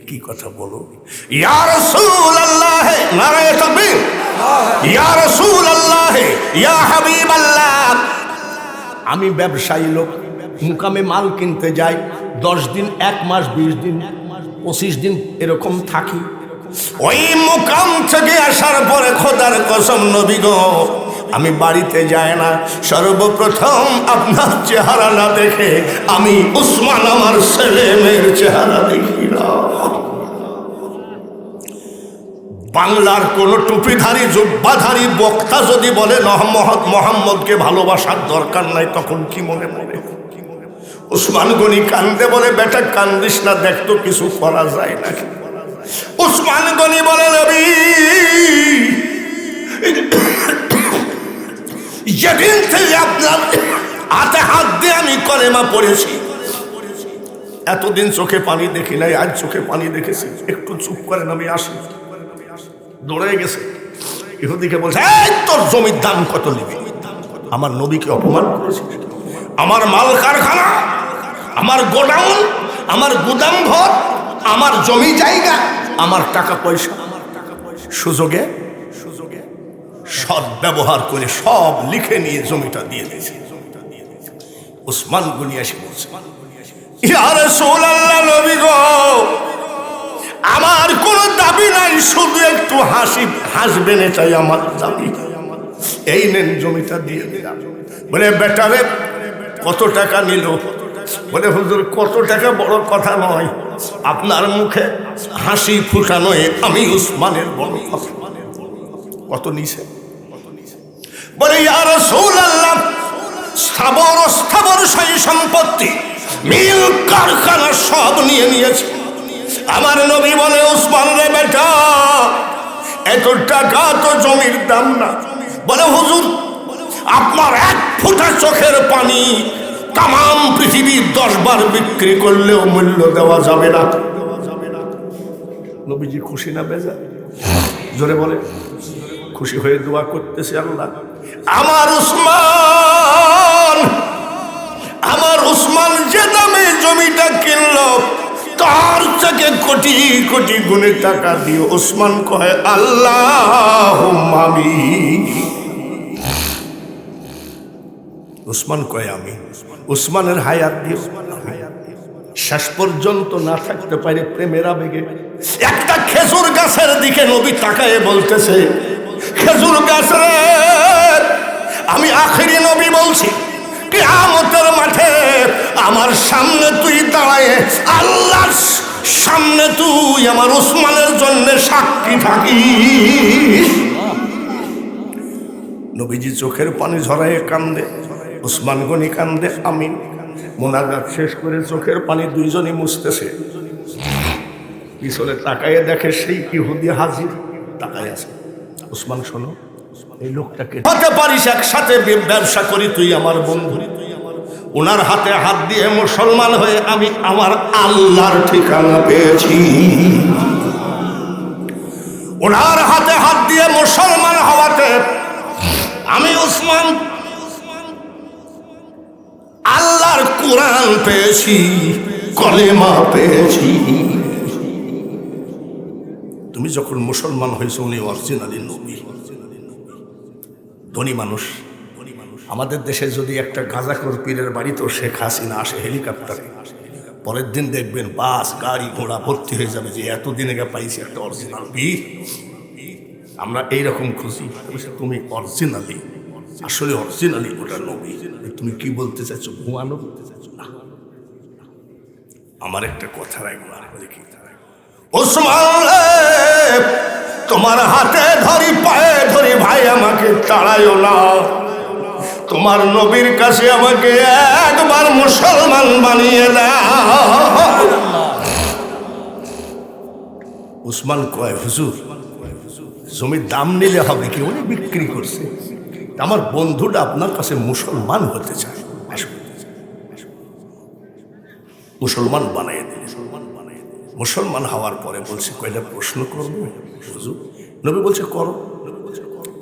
Speaker 1: কি কথা বলো? ইয়া রাসূলুল্লাহ, নারায়ে তাকবীর! ইয়া রাসূলুল্লাহ, ইয়া হাবিবাল্লাহ, আমি ব্যবসায়ী লোক, মুকামে মাল কিনতে যাই, 10 দিন, 1 মাস, 20 দিন, 25 দিন এরকম থাকি। ওই মুকাম থেকে আসার পরে খোদার কসম নবী গো, আমি বাড়িতে যাই না, সর্বপ্রথম আপনার চেহারা না দেখে আমি উসমান আমার ছেলে মেয়ের চেহারা দেখি না। বাংলার কোন টুপিধারী জুব্বাধারী বক্তা যদি বলে মোহাম্মদকে ভালোবাসার দরকার নাই, তখন কি মনে মনে? উসমান গনি কান্দে, বলে বেটা কান্দিস না, দেখতো কিছু করা যায় নাকি। উসমান গনি বলে, নবী, যেদিন থেকে আপনার হাতে হাত দিয়ে আমি কলেমা পড়েছি, এতদিন চোখে পানি দেখি নাই, আজ চোখে পানি দেখেছি। একটু চুপ করেন, আমি আসি। দৌড়ে গেছে, ইহুদিকে বলছে, এই তোর জমির দাম কত নিবি? আমার নবীকে অপমান করেছে, আমার মাল কারখানা, আমার গোডাউন, আমার গুদাম ঘর, আমার জমি জায়গা, আমার টাকা পয়সা, সুযোগে সৎ ব্যবহার করে সব লিখে নিয়ে জমিটা দিয়ে দিয়েছে। উসমান গনি এসে বলছে, ইয়া রাসূলুল্লাহ, নবী গো, আমার কোনো দাবি নাই, শুধু একটু হাসবেন, এটাই আমার দাবি। এই নেন জমিটা দিয়ে দিলাম। বলে বেটারে কত টাকা নিল? বলে হুজুর, কত টাকা বড় কথা নয়, আপনার মুখে হাসি ফুটানোয় আমি উসমানের বড় কথা। কত নিছে? বলে ইয়া রাসূলুল্লাহ, স্থাবর অস্থাবর সেই সম্পত্তি, মিল কারখানা সব নিয়ে নিয়েছে। আমার নবী বলে, উসমান রে বেটা, এত টাকা তো জমির দাম না। বলে হুজুর, আপনার 1 ফোঁটা চোখের পানি তাম পৃথিবীর 10 বার বিক্রি করলেও মূল্য দেওয়া যাবে না। নবীজি খুশি না বেজার? জোরে বলে। খুশি হয়ে দোয়া করতেছে, আল্লাহ আমার উসমান যে দামে জমিটা কিনলো, তার থেকে কোটি কোটি গুণে টাকা দিয়ে ওসমান কয় আল্লাহুম্মা আমিন। ওসমান কয় আমি ওসমানের হায়াত দিয়ে শেষ পর্যন্ত না থাকতে পারে প্রেমের আবেগে একটা খেজুর গাছের দিকে নবী তাকায়ে বলতেছে, খেজুর গাছ রে, আমি আখেরি নবী বলছি, কিয়ামতের মাঠে আমার সামনে তুই দাঁড়ায় আল্লাহর সামনে তুই আমার ওসমানের জন্য সাক্ষী থাকিস। নবীজি চোখের পানি ঝরায় কান্দে, ওসমান গনি কান্দে, আমি মোনাজাত শেষ করে চোখের পানি দুইজনই মুছতেছে। পিছনে তাকাইয়ে দেখে সেই ইহুদি হাজির তাকায় আছে। ওসমান শোনো, এই লোকটাকে হতে পারিস একসাথে ব্যবসা করি, তুই আমার বন্ধু। ওনার হাতে হাত দিয়ে মুসলমান হয়ে আমি আমার আল্লাহর ঠিকানা পেয়েছি। ওনার হাতে হাত দিয়ে মুসলমান হওয়াতে আমি ওসমান আল্লাহর কোরআন পেয়েছি, কলেমা পেয়েছি। তুমি যখন মুসলমান হয়েছে উনি অরিজিনালি নবী, ধনী মানুষ। আমাদের দেশে যদি একটা গাঁজাখোর পীরের বাড়িতেও শেখ হাসিনা আসে হেলিকপ্টারে, পরের দিন দেখবেন বাস গাড়ি ঘোড়া ভর্তি হয়ে যাবে যে এতদিন আগে পাইছি একটা অরিজিনাল পীর। আমরা এইরকম খুশি। তুমি অরিজিনালি, আসলে অরিজিনালি ওটা নবী। তুমি কি বলতে চাইছো? ঘুমানো বলতে চাইছো না? আমার একটা কথা রাখবো, দেখি ওসমান তোমার হাতে ধরি পায়ে ধরি ভাই, আমাকে তাড়াইও না। তোমার নবীর কাছে আমাকে একবার মুসলমান বানিয়ে দাও। ওসমান কয় হুজুর, জমির দাম নিলে হবে কি? উনি বিক্রি করছে। আমার বন্ধুটা আপনার কাছে মুসলমান হতে চায়, মুসলমান বানিয়ে দিল। মুসলমান হওয়ার পরে বলছে কয়টা প্রশ্ন করবো হুজুর? নবী বলছে করো।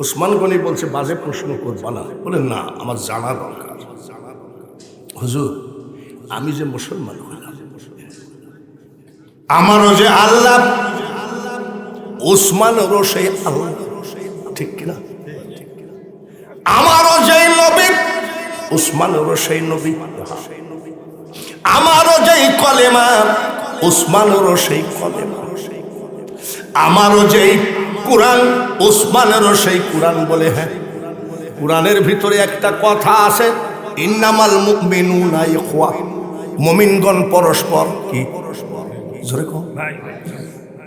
Speaker 1: ওসমান গনি বলছে বাজে প্রশ্ন করবা না। বলে না, আমার জানা দরকার। হুজুর, আমি যে মুসলমান হলাম, আমারও যে আল্লাহ, ওসমানেরও সেই আল্লাহ, ঠিক কিনা? আমারও যেই নবী, ওসমানেরও সেই নবী। আমারও যেই কলেমা, ওসমানেরও সেই কলেমা। আমারও যেই কোরআন, ওসমানেরও সেই কোরআন। বলে হ্যাঁ, কোরআনের ভিতরে একটা কথা আছে, ইন্নামাল মুমিনুনা ইখওয়া, মুমিনগণ পরস্পর কি জোরে কও।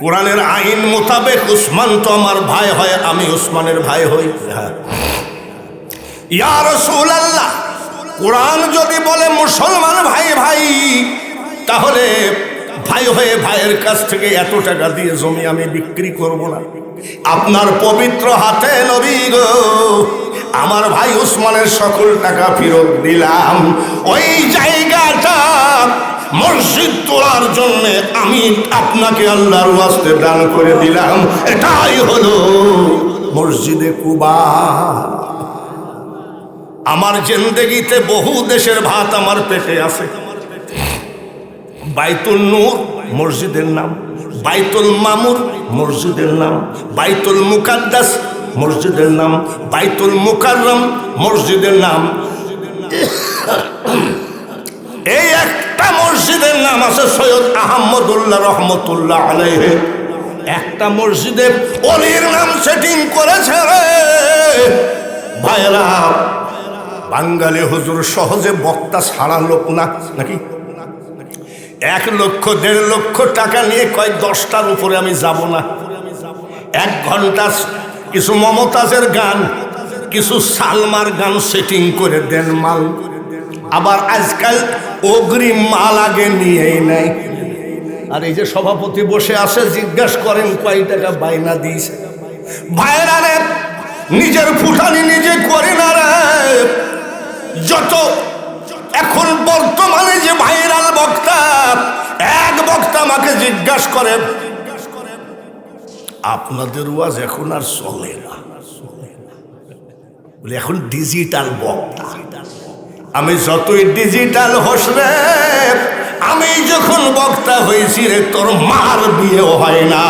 Speaker 1: কোরআনের আইন মোতাবেক ওসমান তো আমার ভাই হয়, আমি ওসমানের ভাই হই। হ্যাঁ, ইয়া রাসূলুল্লাহ, কোরআন যদি বলে মুসলমান ভাই ভাই, তাহলে ভাই হয়ে ভাইয়ের কাছ থেকে এত টাকা দিয়ে জমি আমি বিক্রি করব না। আপনার পবিত্র হাতে নবী গো, আমার ভাই ওসমানের সকল টাকা ফেরত দিলাম। ওই জায়গাটা মসজিদ তোলার জন্য আমি আপনাকে আল্লাহর ওয়াস্তে দান করে দিলাম। এটাই হলো মসজিদে কুবা। আমার জিন্দেগিতে বহু দেশের ভাত আমার পেটে আছে। বাইতুল নূর মসজিদের নাম, বাইতুল মামুর মসজিদের নাম, বাইতুল মুকাদ্দাস মসজিদের নাম, বাইতুল মুকাররম মসজিদের নাম। এই একটা মসজিদের নাম আছে সৈয়দ আহমদুল্লাহ রহমতুল্লাহ আলাইহি। একটা মসজিদে অলির নাম সেটিং করেছে রে ভাইরা। বাঙালি হুজুর সহজে বক্তা ছাড়া লোক না নাকি? 1 লক্ষ 1.5 লক্ষ টাকা নিয়ে কয় 10টার উপরে আমি যাব না। 1 ঘন্টা কিছু মমতাজের গান, কিছু সালমার গান সেটিং করে দেন মাল। আবার আজকাল অগ্রিম মাল আগে নিয়েই নেয়। আর এই যে সভাপতি বসে আসে, জিজ্ঞাসা করেন কয় টাকা বাইনা দিয়েছে। ভাইরা রে, নিজের ফুটানি নিজে করে না রে। যত এখন বর্তমানে যে ভাইরাল বক্তা, এক বক্তা আমাকে জিজ্ঞাসা করে, আপনাদের ওয়াজ এখন আর চলে না, বলে এখন ডিজিটাল বক্তা। আমি যতই ডিজিটাল হসরে, আমি যখন বক্তা হয়েছি রে তোর মার বিয়েও হয় না।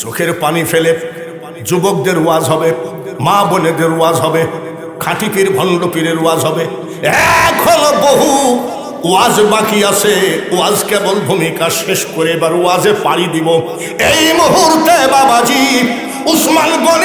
Speaker 1: চোখের পানি ফেলে যুবকদের ওয়াজ হবে, মা বোনেদের ওয়াজ হবে, খাঁটি পীর ভণ্ড পীরের ওয়াজ হবে। এখনো বহু ওয়াজ বাকি আছে। ওয়াজ কেবল ভূমিকা শেষ করে এবার ওয়াজে পাড়ি দিব। এই মুহূর্তে বাবাজি উসমান গনি